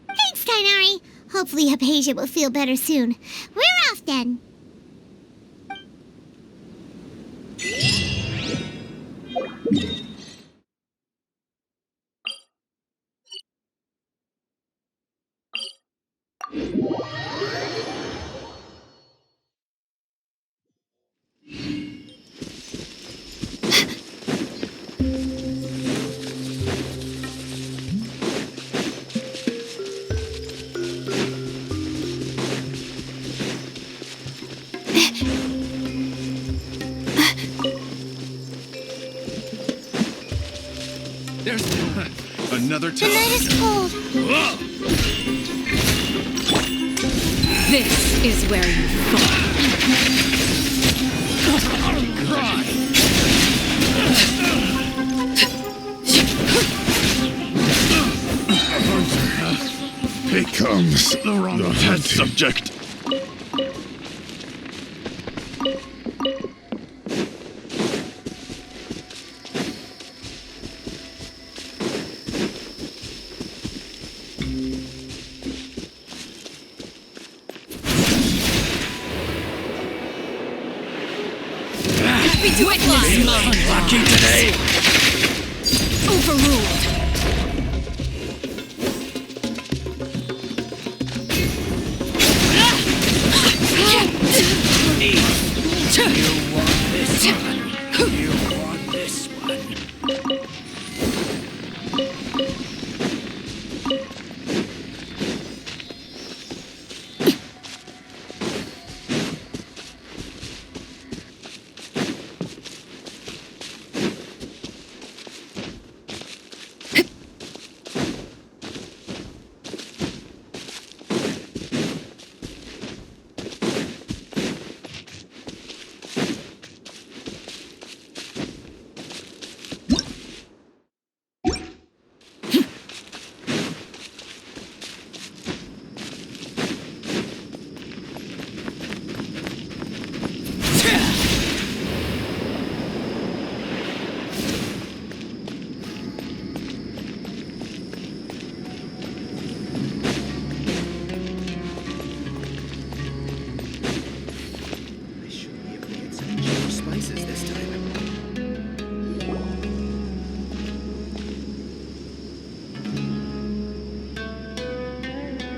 Thanks, Tighnari. Hopefully Hypatia will feel better soon. We're off then. There's another The time. night is cold. This is where you fall. Becomes the test subject. Witness mine. Lucky today. Overruled.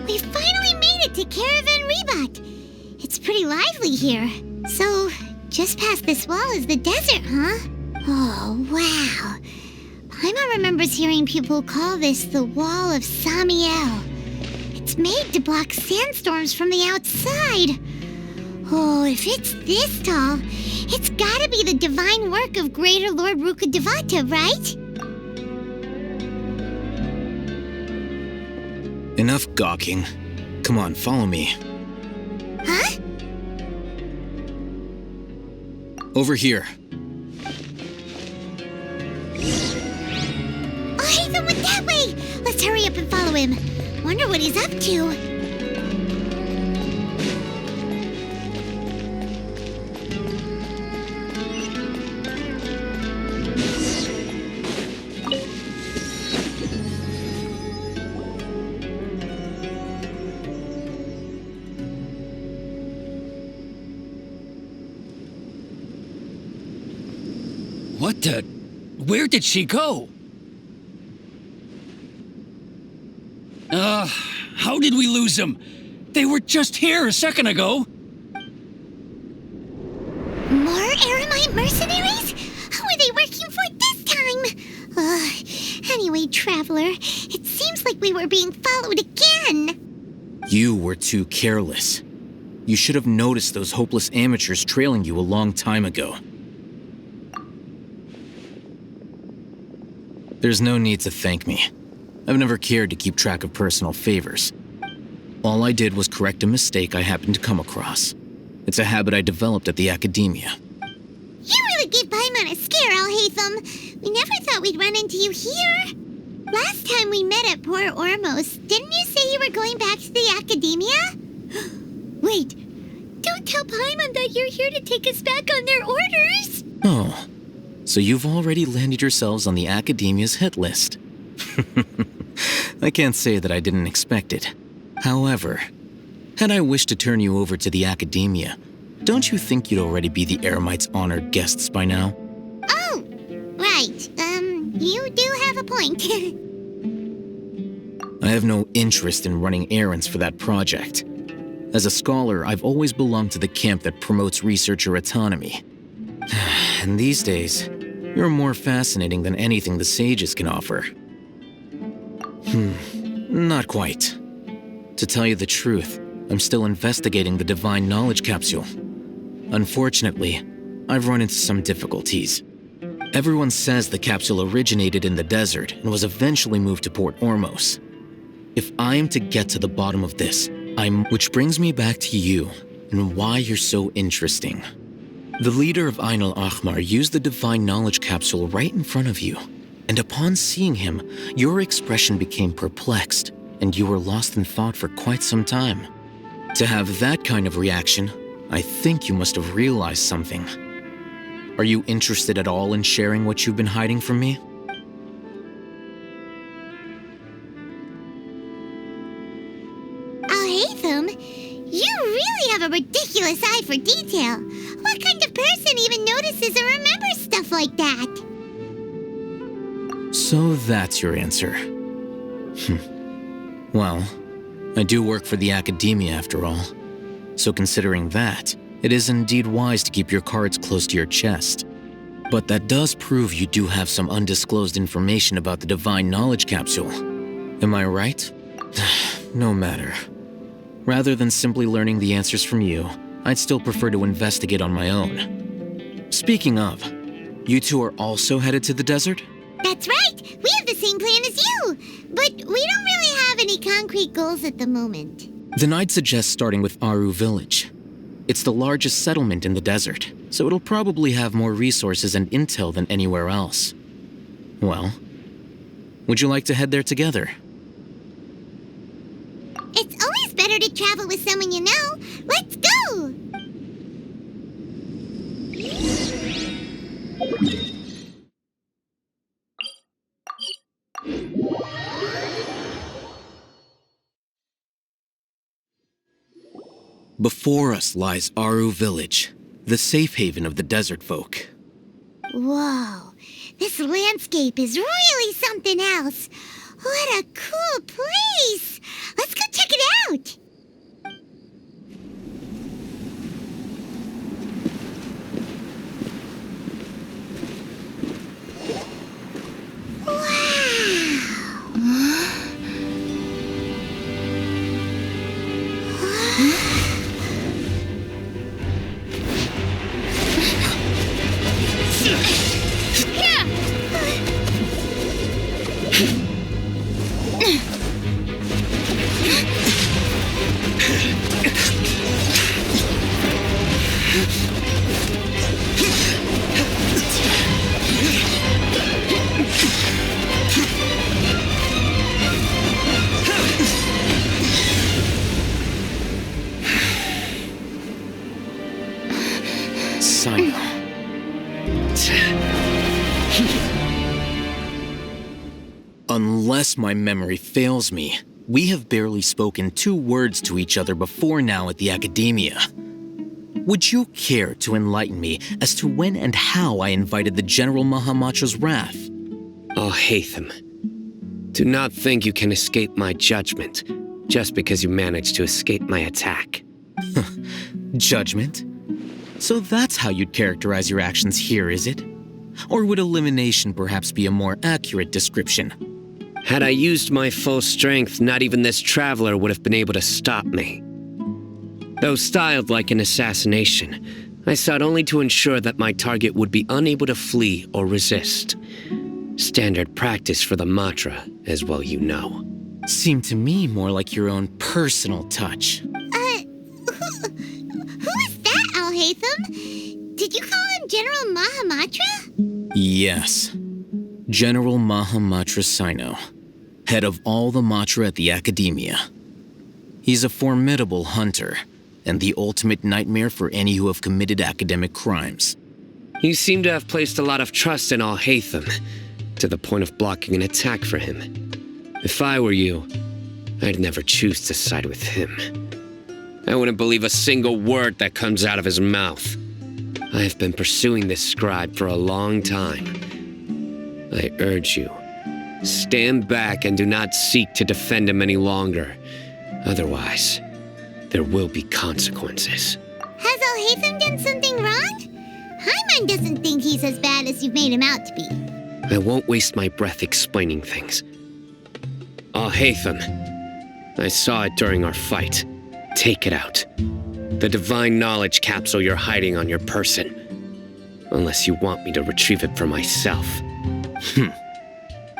We finally made it to Caravan Ribat. It's pretty lively here. So, just past this wall is the desert, huh? Oh, wow. Paimon remembers hearing people call this the Wall of Samiel. It's made to block sandstorms from the outside. Oh, if it's this tall, it's gotta be the divine work of Greater Lord Rukkhadevata, right? Enough gawking. Come on, follow me. Huh? Over here. Oh, Haven went that way! Let's hurry up and follow him. Wonder what he's up to. What the? Where did she go? How did we lose them? They were just here a second ago. More Eremite mercenaries? Were they working traveler. It seems like we were being followed again. You were too careless. You should have noticed those hopeless amateurs trailing you a long time ago. There's no need to thank me. I've never cared to keep track of personal favors. All I did was correct a mistake I happened to come across. It's a habit I developed at the academia. You really gave Paimon a scare, Alhaitham. We never thought we'd run into you here. Last time we met at Port Ormos, didn't you say you were going back to the academia? Wait, don't tell Paimon that you're here to take us back on their orders. Oh, so you've already landed yourselves on the academia's hit list. I can't say that I didn't expect it. However, had I wished to turn you over to the academia, don't you think you'd already be the Eremites' honored guests by now? Oh, right. You do have a point. I have no interest in running errands for that project. As a scholar, I've always belonged to the camp that promotes researcher autonomy. And these days, you're more fascinating than anything the sages can offer. Not quite. To tell you the truth, I'm still investigating the Divine Knowledge Capsule. Unfortunately, I've run into some difficulties. Everyone says the capsule originated in the desert and was eventually moved to Port Ormos. If I am to get to the bottom of this, which brings me back to you and why you're so interesting. The leader of Ain al-Ahmar used the Divine Knowledge Capsule right in front of you, and upon seeing him, your expression became perplexed, and you were lost in thought for quite some time. To have that kind of reaction, I think you must have realized something. Are you interested at all in sharing what you've been hiding from me? Alhaitham, you really have a ridiculous eye for detail. What kind of person even notices or remembers stuff like that? So that's your answer. Well, I do work for the academia after all. So considering that, it is indeed wise to keep your cards close to your chest. But that does prove you do have some undisclosed information about the Divine Knowledge Capsule. Am I right? No matter. Rather than simply learning the answers from you, I'd still prefer to investigate on my own. Speaking of, you two are also headed to the desert? That's right! We have the same plan as you! But we don't really have any concrete goals at the moment. Then I'd suggest starting with Aru Village. It's the largest settlement in the desert, so it'll probably have more resources and intel than anywhere else. Well, would you like to head there together? It's always better to travel with someone you know. Let's go! Before us lies Aru Village, the safe haven of the desert folk. Whoa, this landscape is really something else. What a cool place! Let's go check it out! Unless my memory fails me, we have barely spoken 2 words to each other before now at the academia. Would you care to enlighten me as to when and how I invited the General Mahamatra's wrath? Oh, Hatham. Do not think you can escape my judgment just because you managed to escape my attack. Judgment? So that's how you'd characterize your actions here, is it? Or would elimination perhaps be a more accurate description? Had I used my full strength, not even this traveler would have been able to stop me. Though styled like an assassination, I sought only to ensure that my target would be unable to flee or resist. Standard practice for the Matra, as well you know. Seemed to me more like your own personal touch. Who is that, Alhaitham? Did you call him General Mahamatra? Yes. General Mahamatra Sino, head of all the Matra at the Academia. He's a formidable hunter, and the ultimate nightmare for any who have committed academic crimes. You seem to have placed a lot of trust in Alhaitham, to the point of blocking an attack for him. If I were you, I'd never choose to side with him. I wouldn't believe a single word that comes out of his mouth. I have been pursuing this scribe for a long time. I urge you, stand back and do not seek to defend him any longer. Otherwise, there will be consequences. Has Alhaitham done something wrong? Hyman doesn't think he's as bad as you've made him out to be. I won't waste my breath explaining things. Alhaitham, I saw it during our fight. Take it out. The divine knowledge capsule you're hiding on your person. Unless you want me to retrieve it for myself.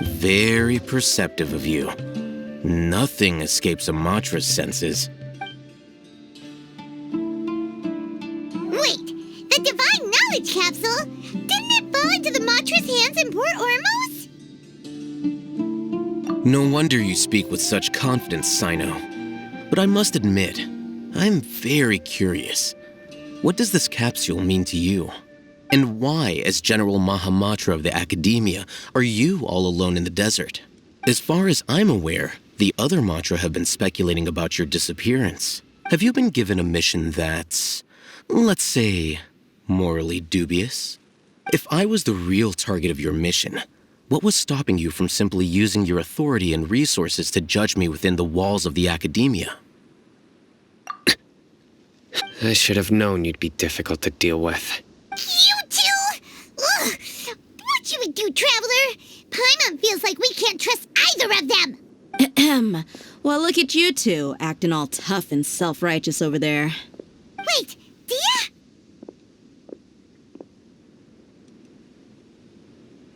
Very perceptive of you. Nothing escapes a Matra's senses. Wait, the divine knowledge capsule? Didn't it fall into the Matra's hands in Port Ormos? No wonder you speak with such confidence, Sino. But I must admit, I'm very curious. What does this capsule mean to you? And why, as General Mahamatra of the Academia, are you all alone in the desert? As far as I'm aware, the other Matra have been speculating about your disappearance. Have you been given a mission that's, let's say, morally dubious? If I was the real target of your mission, what was stopping you from simply using your authority and resources to judge me within the walls of the Academia? I should have known you'd be difficult to deal with. You two? Ugh. What you would do, Traveler? Paimon feels like we can't trust either of them. Ahem. Well, look at you two, acting all tough and self-righteous over there. Wait, Dia?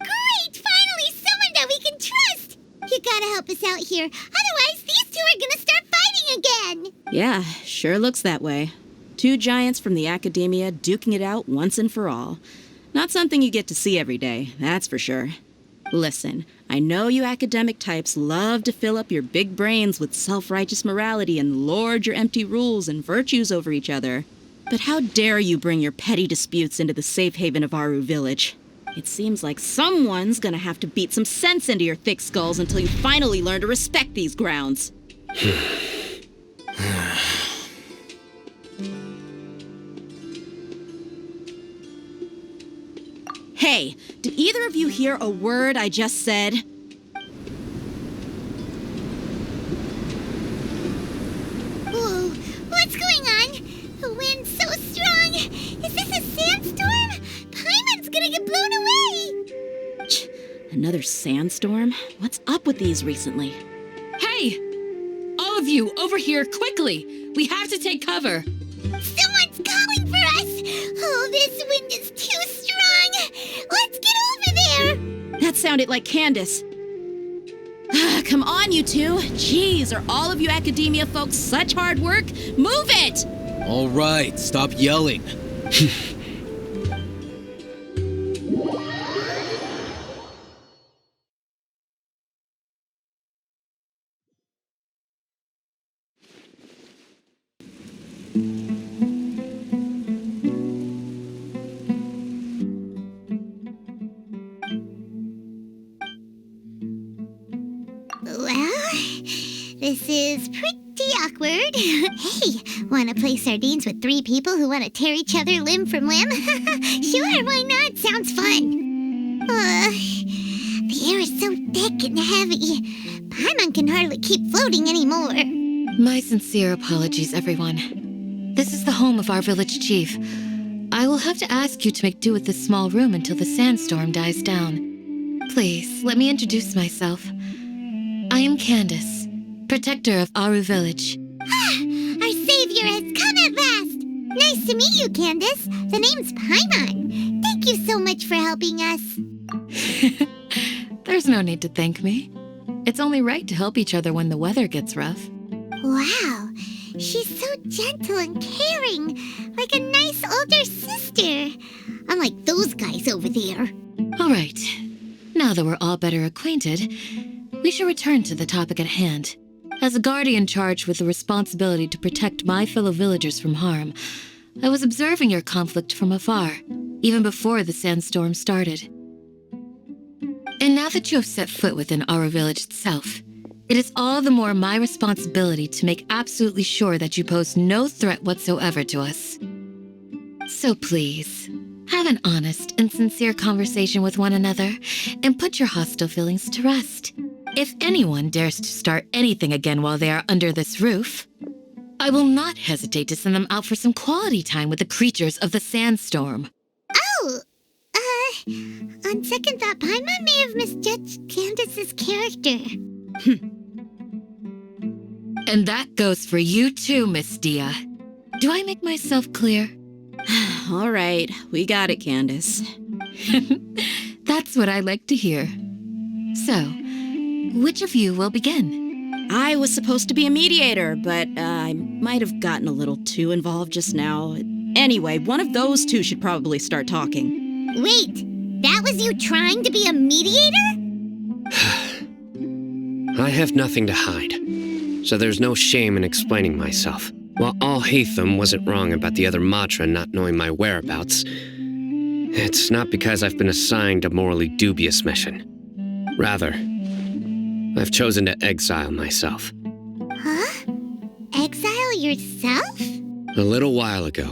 Great! Finally, someone that we can trust! You gotta help us out here. Otherwise, these two are gonna start fighting again! Yeah, sure looks that way. Two giants from the Academia duking it out once and for all. Not something you get to see every day, that's for sure. Listen, I know you academic types love to fill up your big brains with self-righteous morality and lord your empty rules and virtues over each other. But how dare you bring your petty disputes into the safe haven of Aru Village? It seems like someone's gonna have to beat some sense into your thick skulls until you finally learn to respect these grounds. Hey, did either of you hear a word I just said? Whoa, what's going on? The wind's so strong. Is this a sandstorm? Paimon's gonna get blown away. Another sandstorm? What's up with these recently? Hey! All of you, over here, quickly! We have to take cover! Someone's calling for us! Oh, this wind is too strong! Let's get over there! That sounded like Candace. Come on, you two. Jeez, are all of you Academia folks such hard work? Move it! All right, stop yelling. This is pretty awkward. Hey, wanna play sardines with three people who wanna tear each other limb from limb? Sure, why not? Sounds fun. The air is so thick and heavy. Paimon can hardly keep floating anymore. My sincere apologies, everyone. This is the home of our village chief. I will have to ask you to make do with this small room until the sandstorm dies down. Please, let me introduce myself. I'm Candace, protector of Aru Village. Our savior has come at last! Nice to meet you, Candace. The name's Paimon. Thank you so much for helping us. There's no need to thank me. It's only right to help each other when the weather gets rough. Wow, she's so gentle and caring, like a nice older sister. Unlike those guys over there. All right, now that we're all better acquainted, we should return to the topic at hand. As a guardian charged with the responsibility to protect my fellow villagers from harm, I was observing your conflict from afar, even before the sandstorm started. And now that you have set foot within Aru Village itself, it is all the more my responsibility to make absolutely sure that you pose no threat whatsoever to us. So please, have an honest and sincere conversation with one another and put your hostile feelings to rest. If anyone dares to start anything again while they are under this roof, I will not hesitate to send them out for some quality time with the creatures of the sandstorm. Oh, on second thought, Paimon may have misjudged Candace's character. And that goes for you too, Miss Dia. Do I make myself clear? All right, we got it, Candace. That's what I like to hear. So, which of you will begin? I was supposed to be a mediator, but I might have gotten a little too involved just now. Anyway, one of those two should probably start talking. Wait, that was you trying to be a mediator? I have nothing to hide, so there's no shame in explaining myself. While Al-Haytham wasn't wrong about the other Matra not knowing my whereabouts, it's not because I've been assigned a morally dubious mission. Rather, I've chosen to exile myself. Huh? Exile yourself? A little while ago,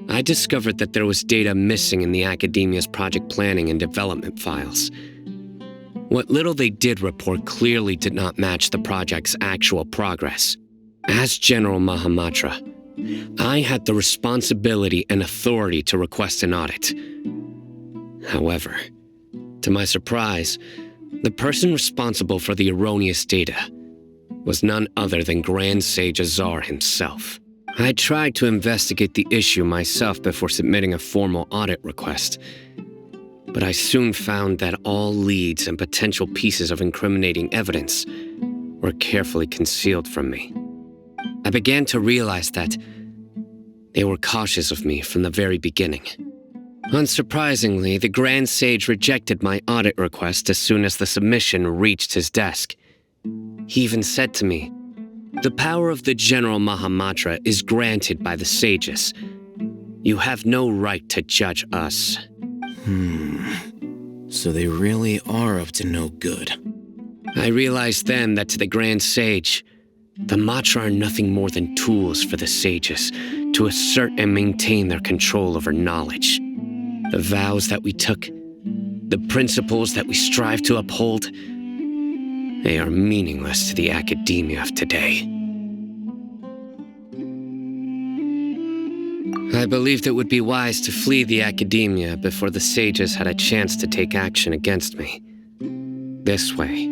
I discovered that there was data missing in the Academia's project planning and development files. What little they did report clearly did not match the project's actual progress. As General Mahamatra, I had the responsibility and authority to request an audit. However, to my surprise, the person responsible for the erroneous data was none other than Grand Sage Azar himself. I tried to investigate the issue myself before submitting a formal audit request, but I soon found that all leads and potential pieces of incriminating evidence were carefully concealed from me. I began to realize that they were cautious of me from the very beginning. Unsurprisingly, the Grand Sage rejected my audit request as soon as the submission reached his desk. He even said to me, "The power of the General Mahamatra is granted by the sages. You have no right to judge us." So they really are up to no good. I realized then that to the Grand Sage, the Matra are nothing more than tools for the sages to assert and maintain their control over knowledge. The vows that we took, the principles that we strive to uphold, they are meaningless to the academia of today. I believed it would be wise to flee the academia before the sages had a chance to take action against me. This way,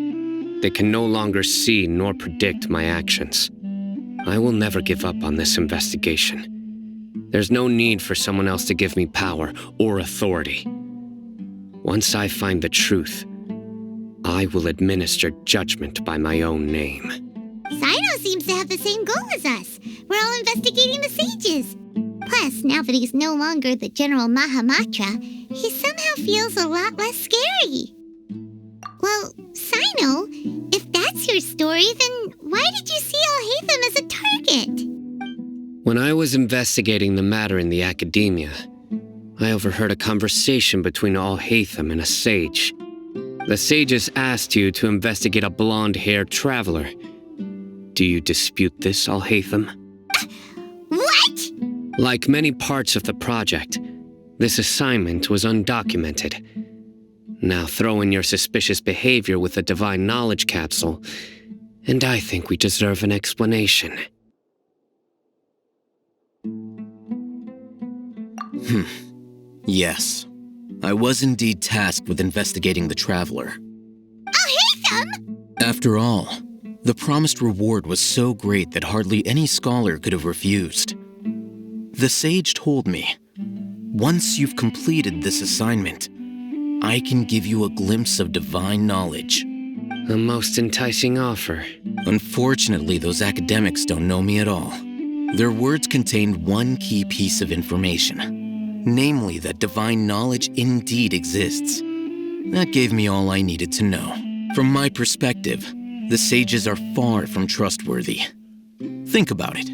they can no longer see nor predict my actions. I will never give up on this investigation. There's no need for someone else to give me power or authority. Once I find the truth, I will administer judgment by my own name. Sino seems to have the same goal as us. We're all investigating the sages. Plus, now that he's no longer the General Mahamatra, he somehow feels a lot less scary. Well, Sino, if that's your story, then why did you see Al-Haytham as a target? When I was investigating the matter in the academia, I overheard a conversation between Al-Haytham and a sage. The sages asked you to investigate a blonde-haired traveler. Do you dispute this, Al-Haytham? What? Like many parts of the project, this assignment was undocumented. Now throw in your suspicious behavior with the Divine Knowledge Capsule, and I think we deserve an explanation. Yes. I was indeed tasked with investigating the Traveler. Al-Haytham! him! After all, the promised reward was so great that hardly any scholar could have refused. The sage told me, once you've completed this assignment, I can give you a glimpse of divine knowledge. A most enticing offer. Unfortunately, those academics don't know me at all. Their words contained one key piece of information, namely that divine knowledge indeed exists. That gave me all I needed to know. From my perspective, the sages are far from trustworthy. Think about it.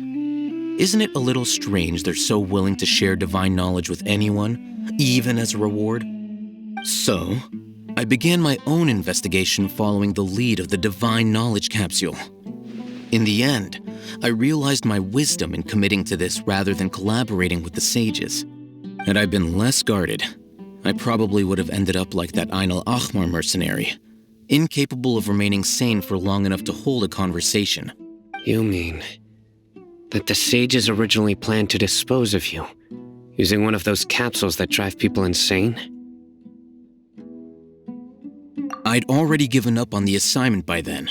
Isn't it a little strange they're so willing to share divine knowledge with anyone, even as a reward? So, I began my own investigation following the lead of the divine knowledge capsule. In the end, I realized my wisdom in committing to this rather than collaborating with the sages. Had I been less guarded, I probably would have ended up like that Ain al-Ahmar mercenary, incapable of remaining sane for long enough to hold a conversation. You mean that the sages originally planned to dispose of you, using one of those capsules that drive people insane? I'd already given up on the assignment by then.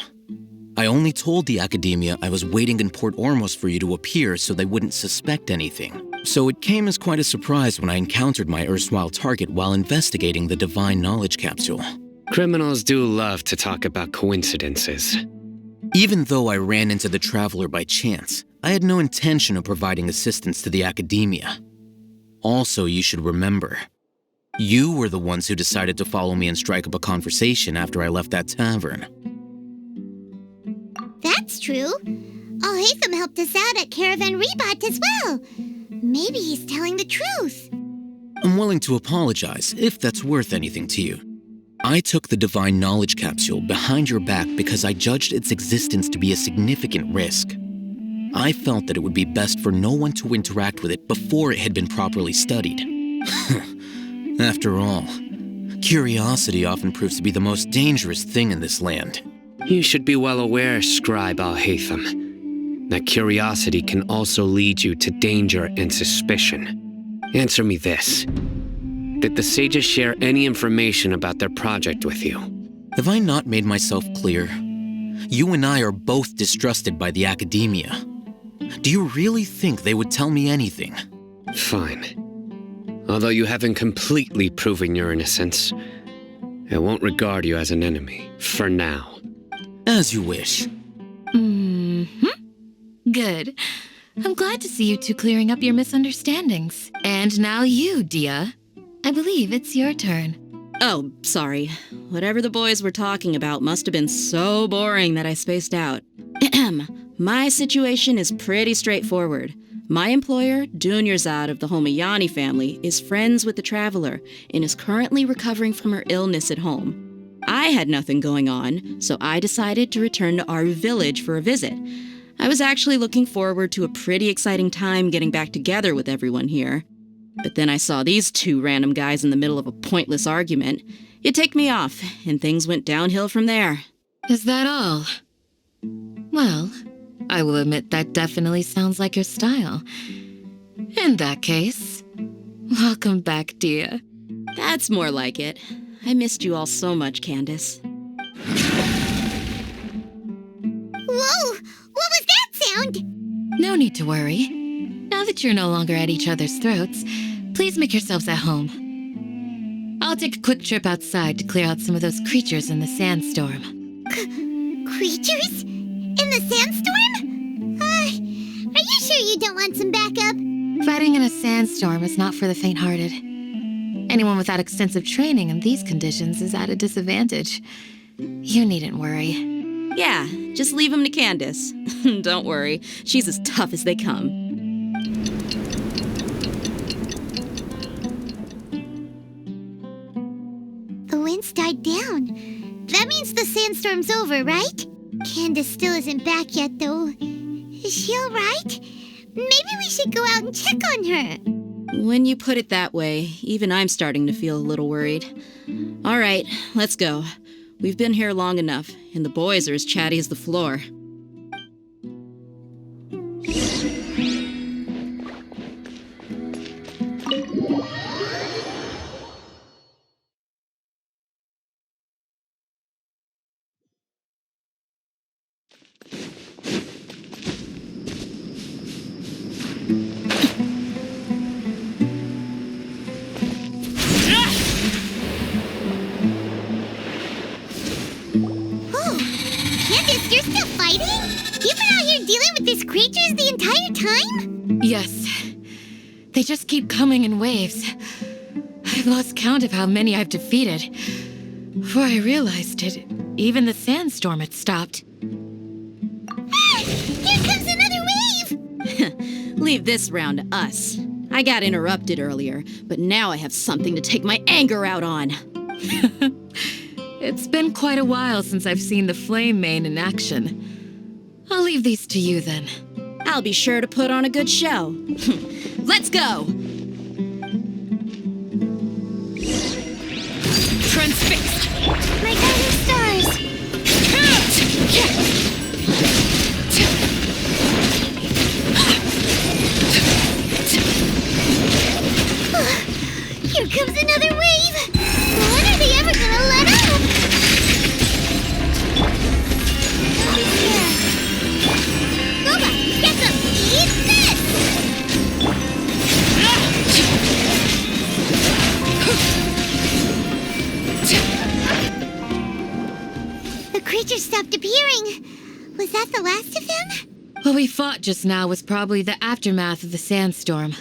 I only told the academia I was waiting in Port Ormos for you to appear so they wouldn't suspect anything. So it came as quite a surprise when I encountered my erstwhile target while investigating the divine knowledge capsule. Criminals do love to talk about coincidences. Even though I ran into the Traveler by chance, I had no intention of providing assistance to the academia. Also, you should remember, you were the ones who decided to follow me and strike up a conversation after I left that tavern. That's true. Al-Haytham helped us out at Caravan Rebat as well. Maybe he's telling the truth. I'm willing to apologize if that's worth anything to you. I took the divine knowledge capsule behind your back because I judged its existence to be a significant risk. I felt that it would be best for no one to interact with it before it had been properly studied. After all, curiosity often proves to be the most dangerous thing in this land. You should be well aware, Scribe Al-Haytham, that curiosity can also lead you to danger and suspicion. Answer me this. Did the sages share any information about their project with you? Have I not made myself clear? You and I are both distrusted by the academia. Do you really think they would tell me anything? Fine. Although you haven't completely proven your innocence, I won't regard you as an enemy, for now. As you wish. Good. I'm glad to see you two clearing up your misunderstandings. And now you, Dia. I believe it's your turn. Oh, sorry. Whatever the boys were talking about must have been so boring that I spaced out. My situation is pretty straightforward. My employer, Dunyarzad of the Homayani family, is friends with the Traveler and is currently recovering from her illness at home. I had nothing going on, so I decided to return to our village for a visit. I was actually looking forward to a pretty exciting time getting back together with everyone here. But then I saw these two random guys in the middle of a pointless argument. It ticked me off, and things went downhill from there. Is that all? Well, I will admit that definitely sounds like your style. In that case, welcome back, Dia. That's more like it. I missed you all so much, Candace. Whoa! What was that sound? No need to worry. Now that you're no longer at each other's throats, please make yourselves at home. I'll take a quick trip outside to clear out some of those creatures in the sandstorm. Creatures? In the sandstorm? Are you sure you don't want some backup? Fighting in a sandstorm is not for the faint-hearted. Anyone without extensive training in these conditions is at a disadvantage. You needn't worry. Yeah, just leave him to Candace. Don't worry, she's as tough as they come. The wind's died down. That means the sandstorm's over, right? Candace still isn't back yet, though. Is she all right? Maybe we should go out and check on her. When you put it that way, even I'm starting to feel a little worried. All right, let's go. We've been here long enough, and the boys are as chatty as the floor. You're still fighting? You've been out here dealing with these creatures the entire time? Yes. They just keep coming in waves. I've lost count of how many I've defeated. Before I realized it, even the sandstorm had stopped. Ah! Here comes another wave! Leave this round to us. I got interrupted earlier, but now I have something to take my anger out on. It's been quite a while since I've seen the Flame Mane in action. I'll leave these to you then. I'll be sure to put on a good show. Let's go! Transfixed! My guiding stars! Here comes another wave! When are they ever gonna let up? Don't be scared. Boba, get some! Eat this! The creature stopped appearing. Was that the last of them? What we fought just now was probably the aftermath of the sandstorm.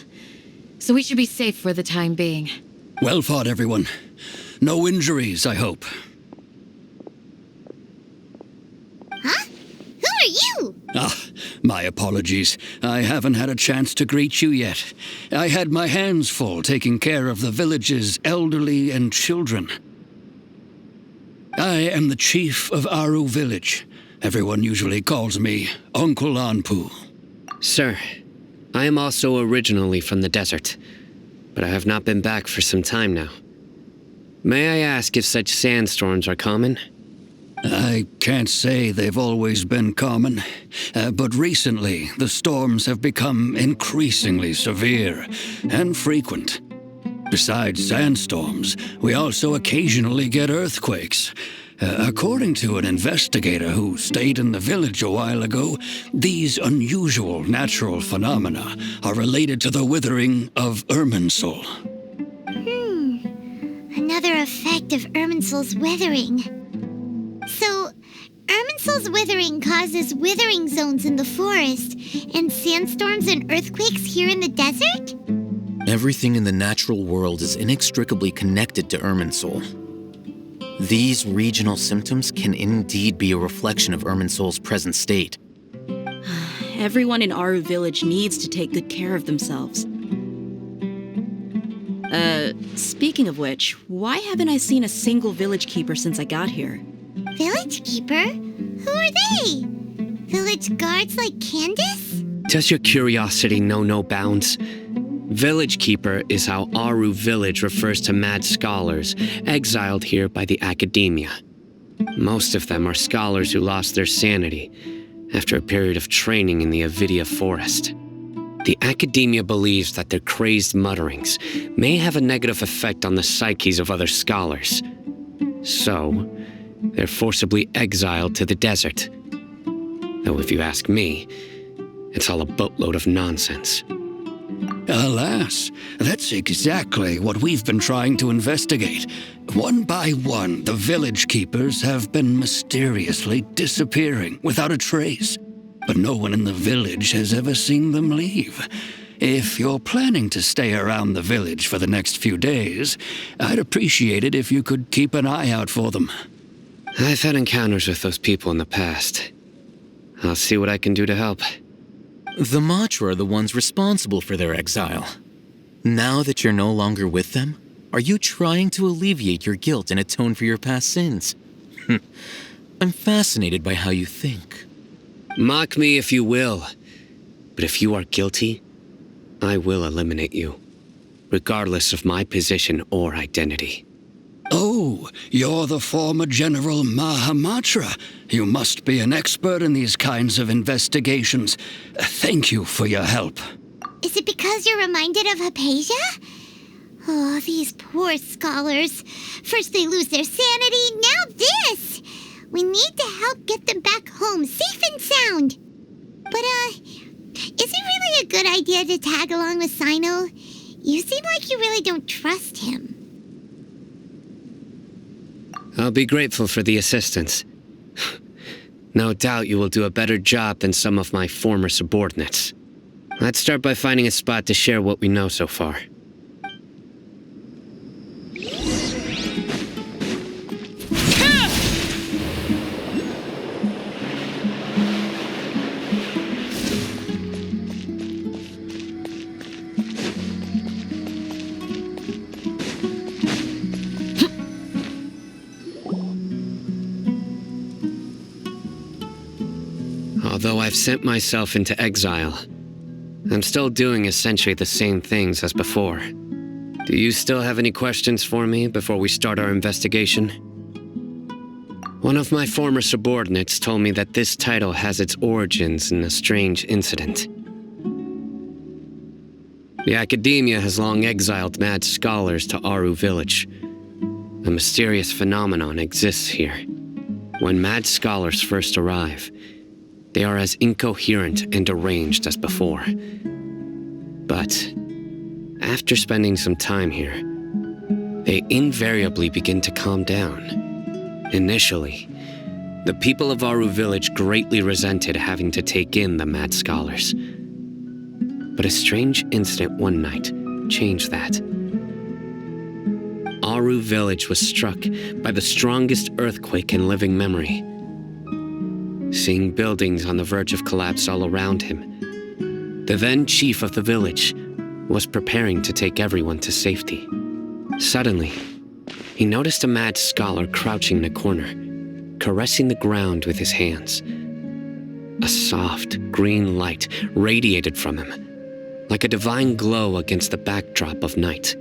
So we should be safe for the time being. Well fought, everyone. No injuries, I hope. Huh? Who are you? Ah, my apologies. I haven't had a chance to greet you yet. I had my hands full taking care of the village's elderly and children. I am the chief of Aru Village. Everyone usually calls me Uncle Anpu. Sir, I am also originally from the desert, but I have not been back for some time now. May I ask if such sandstorms are common? I can't say they've always been common, but recently the storms have become increasingly severe and frequent. Besides sandstorms, we also occasionally get earthquakes. According to an investigator who stayed in the village a while ago, these unusual natural phenomena are related to the withering of Irminsul. Another effect of Irminsul's withering. So, Irminsul's withering causes withering zones in the forest, and sandstorms and earthquakes here in the desert? Everything in the natural world is inextricably connected to Irminsul. These regional symptoms can indeed be a reflection of Irminsul's present state. Everyone in Aru Village needs to take good care of themselves. Speaking of which, why haven't I seen a single village keeper since I got here? Village keeper? Who are they? Village guards like Candace? Does your curiosity know no bounds? Village Keeper is how Aru Village refers to mad scholars exiled here by the academia. Most of them are scholars who lost their sanity after a period of training in the Avidia forest. The academia believes that their crazed mutterings may have a negative effect on the psyches of other scholars. So, they're forcibly exiled to the desert. Though if you ask me, it's all a boatload of nonsense. Alas, that's exactly what we've been trying to investigate. One by one, the village keepers have been mysteriously disappearing without a trace. But no one in the village has ever seen them leave. If you're planning to stay around the village for the next few days, I'd appreciate it if you could keep an eye out for them. I've had encounters with those people in the past. I'll see what I can do to help. The Matra are the ones responsible for their exile. Now that you're no longer with them, are you trying to alleviate your guilt and atone for your past sins? I'm fascinated by how you think. Mock me if you will, but if you are guilty, I will eliminate you, regardless of my position or identity. Oh, you're the former General Mahamatra. You must be an expert in these kinds of investigations. Thank you for your help. Is it because you're reminded of Hypatia? Oh, these poor scholars. First they lose their sanity, now this! We need to help get them back home, safe and sound. But, is it really a good idea to tag along with Sino? You seem like you really don't trust him. I'll be grateful for the assistance. No doubt you will do a better job than some of my former subordinates. Let's start by finding a spot to share what we know so far. Although I've sent myself into exile, I'm still doing essentially the same things as before. Do you still have any questions for me before we start our investigation? One of my former subordinates told me that this title has its origins in a strange incident. The Academia has long exiled mad scholars to Aru Village. A mysterious phenomenon exists here. When mad scholars first arrive, they are as incoherent and deranged as before. But after spending some time here, they invariably begin to calm down. Initially, the people of Aru Village greatly resented having to take in the mad scholars. But a strange incident one night changed that. Aru Village was struck by the strongest earthquake in living memory. Seeing buildings on the verge of collapse all around him, the then chief of the village was preparing to take everyone to safety. Suddenly, he noticed a mad scholar crouching in a corner, caressing the ground with his hands. A soft, green light radiated from him, like a divine glow against the backdrop of night.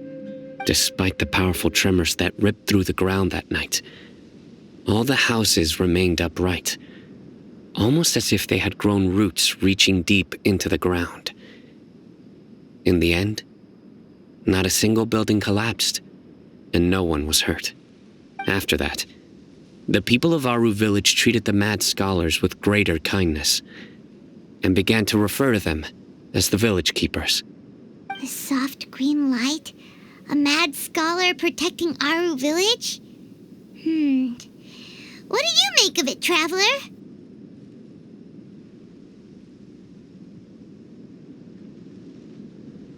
Despite the powerful tremors that ripped through the ground that night, all the houses remained upright, almost as if they had grown roots reaching deep into the ground. In the end, not a single building collapsed, and no one was hurt. After that, the people of Aru Village treated the mad scholars with greater kindness, and began to refer to them as the village keepers. The soft green light? A mad scholar protecting Aru Village? What do you make of it, traveler?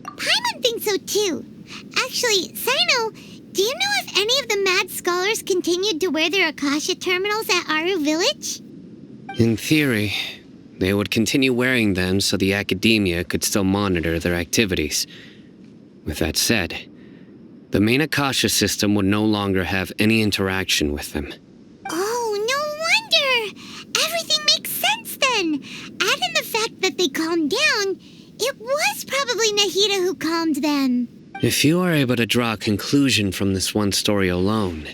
Paimon thinks so too. Actually, Sino, do you know if any of the mad scholars continued to wear their Akasha terminals at Aru Village? In theory, they would continue wearing them so the Academia could still monitor their activities. With that said, the main Akasha system would no longer have any interaction with them. Oh, no wonder! Everything makes sense then! Add in the fact that they calmed down, it was probably Nahida who calmed them. If you are able to draw a conclusion from this one story alone,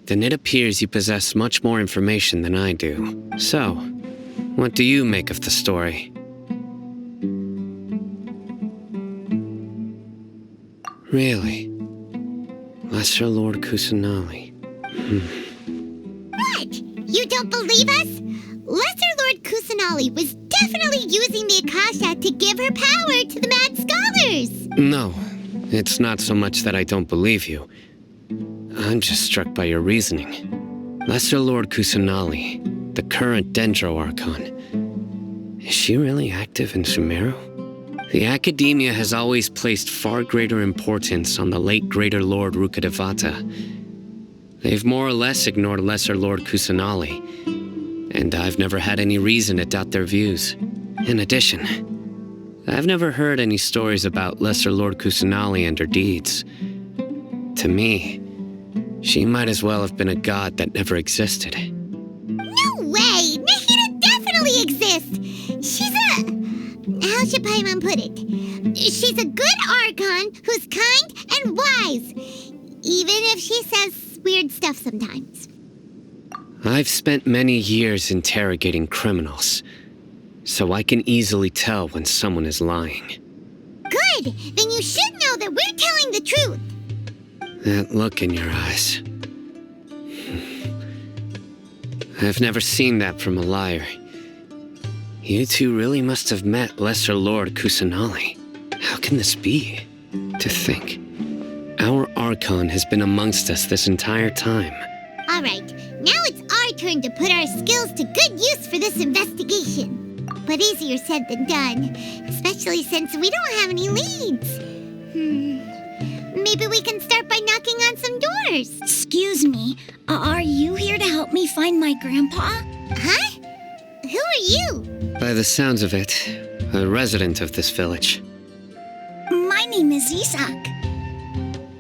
then it appears you possess much more information than I do. So, what do you make of the story? Really? Lesser Lord Kusanali. What? You don't believe us? Lesser Lord Kusanali was definitely using the Akasha to give her power to the mad scholars! No, it's not so much that I don't believe you. I'm just struck by your reasoning. Lesser Lord Kusanali, the current Dendro Archon, is she really active in Sumeru? The Academia has always placed far greater importance on the late Greater Lord Rukkhadevata. They've more or less ignored Lesser Lord Kusanali, and I've never had any reason to doubt their views. In addition, I've never heard any stories about Lesser Lord Kusanali and her deeds. To me, she might as well have been a god that never existed. No way! Nahida definitely exists! She's a... How should Paimon put it? She's a good Archon who's kind and wise, even if she says weird stuff sometimes. I've spent many years interrogating criminals, so I can easily tell when someone is lying. Good! Then you should know that we're telling the truth! That look in your eyes. I've never seen that from a liar. You two really must have met Lesser Lord Kusanali. How can this be? To think, our Archon has been amongst us this entire time. Alright, now it's our our turn to put our skills to good use for this investigation. But easier said than done, especially since we don't have any leads. Maybe we can start by knocking on some doors. Excuse me, are you here to help me find my grandpa? Huh? Who are you? By the sounds of it, a resident of this village. My name is Isak.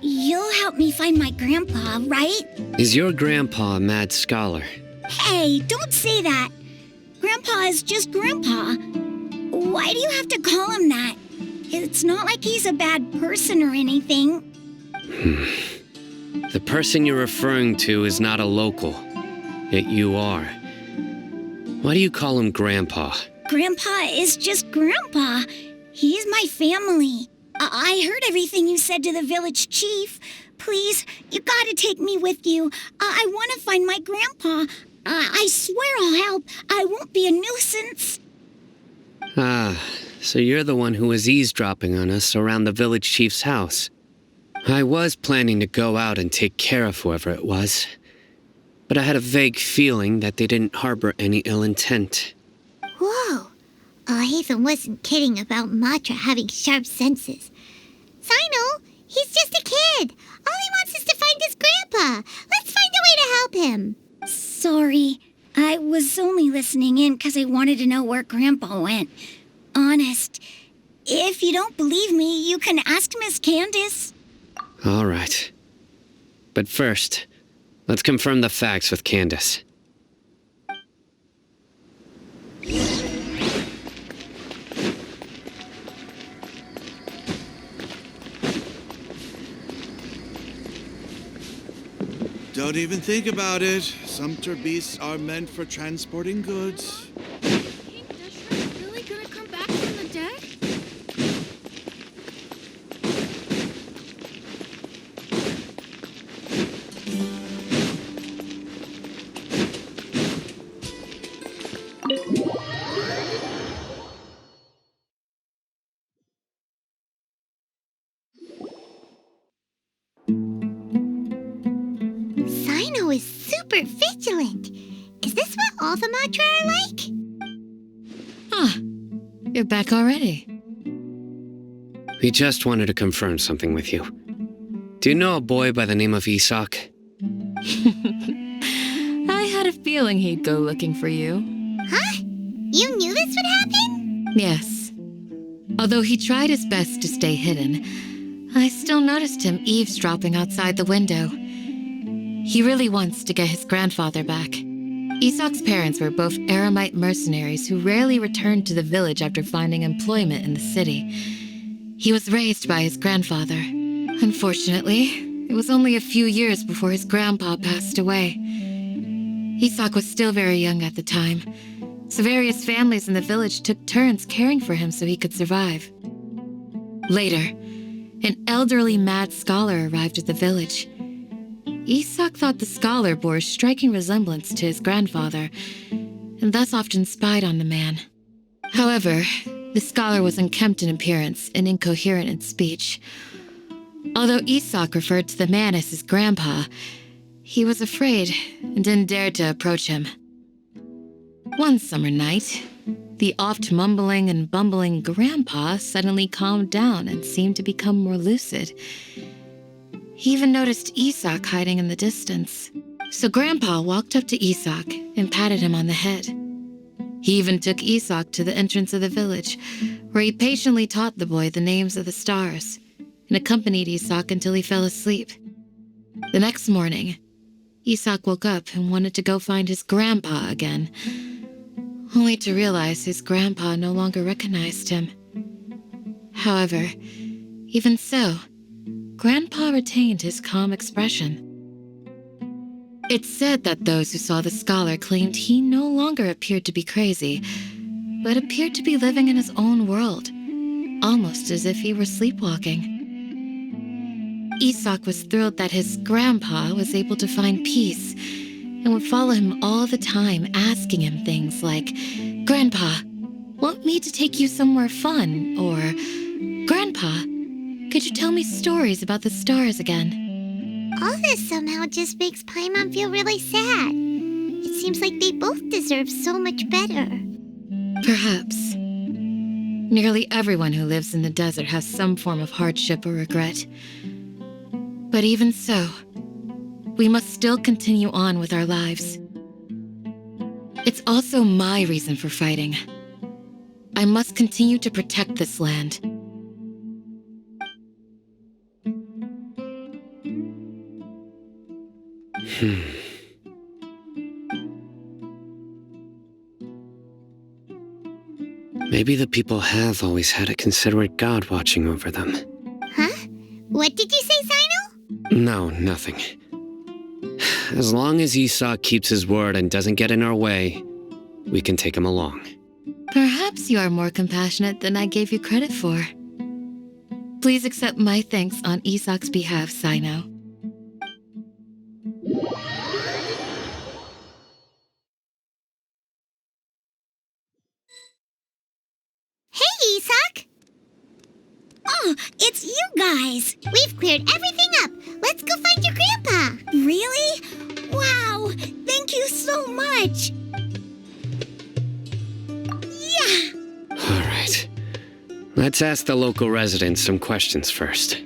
You'll help me find my grandpa, right? Is your grandpa a mad scholar? Hey, don't say that. Grandpa is just Grandpa. Why do you have to call him that? It's not like he's a bad person or anything. The person you're referring to is not a local. Yet you are. Why do you call him Grandpa? Grandpa is just Grandpa. He's my family. I heard everything you said to the village chief. Please, you gotta take me with you. I want to find my grandpa. I swear I'll help. I won't be a nuisance. Ah, so you're the one who was eavesdropping on us around the village chief's house. I was planning to go out and take care of whoever it was, but I had a vague feeling that they didn't harbor any ill intent. Whoa. Hatham wasn't kidding about Matra having sharp senses. Sino, he's just a kid. All he wants is to find his grandpa. Let's find a way to help him. Sorry. I was only listening in because I wanted to know where Grandpa went. Honest. If you don't believe me, you can ask Miss Candace. All right. But first, let's confirm the facts with Candace. Don't even think about it. Sumpter beasts are meant for transporting goods. King Deshret's really gonna come back from the dead? Sino is super vigilant. Is this what all the Matra are like? You're back already. We just wanted to confirm something with you. Do you know a boy by the name of Isak? I had a feeling he'd go looking for you. Huh? You knew this would happen? Yes. Although he tried his best to stay hidden, I still noticed him eavesdropping outside the window. He really wants to get his grandfather back. Isak's parents were both Eremite mercenaries who rarely returned to the village after finding employment in the city. He was raised by his grandfather. Unfortunately, it was only a few years before his grandpa passed away. Isak was still very young at the time, so various families in the village took turns caring for him so he could survive. Later, an elderly mad scholar arrived at the village. Isak thought the scholar bore a striking resemblance to his grandfather, and thus often spied on the man. However, the scholar was unkempt in appearance and incoherent in speech. Although Isak referred to the man as his grandpa, he was afraid and didn't dare to approach him. One summer night, the oft mumbling and bumbling grandpa suddenly calmed down and seemed to become more lucid. He even noticed Isak hiding in the distance. So Grandpa walked up to Isak and patted him on the head. He even took Isak to the entrance of the village, where he patiently taught the boy the names of the stars and accompanied Isak until he fell asleep. The next morning, Isak woke up and wanted to go find his grandpa again, only to realize his grandpa no longer recognized him. However, even so, Grandpa retained his calm expression. It's said that those who saw the scholar claimed he no longer appeared to be crazy, but appeared to be living in his own world, almost as if he were sleepwalking. Isak was thrilled that his grandpa was able to find peace and would follow him all the time, asking him things like, "Grandpa, want me to take you somewhere fun?" Or, "Grandpa, could you tell me stories about the stars again?" All this somehow just makes Paimon feel really sad. It seems like they both deserve so much better. Perhaps. Nearly everyone who lives in the desert has some form of hardship or regret. But even so, we must still continue on with our lives. It's also my reason for fighting. I must continue to protect this land. Maybe the people have always had a considerate god watching over them. Huh? What did you say, Sino? No, nothing. As long as Esau keeps his word and doesn't get in our way, we can take him along. Perhaps you are more compassionate than I gave you credit for. Please accept my thanks on Isak's behalf, Sino. Hey, Isak! Oh, it's you guys! We've cleared everything up! Let's go find your grandpa! Really? Wow! Thank you so much! Yeah! All right. Let's ask the local residents some questions first.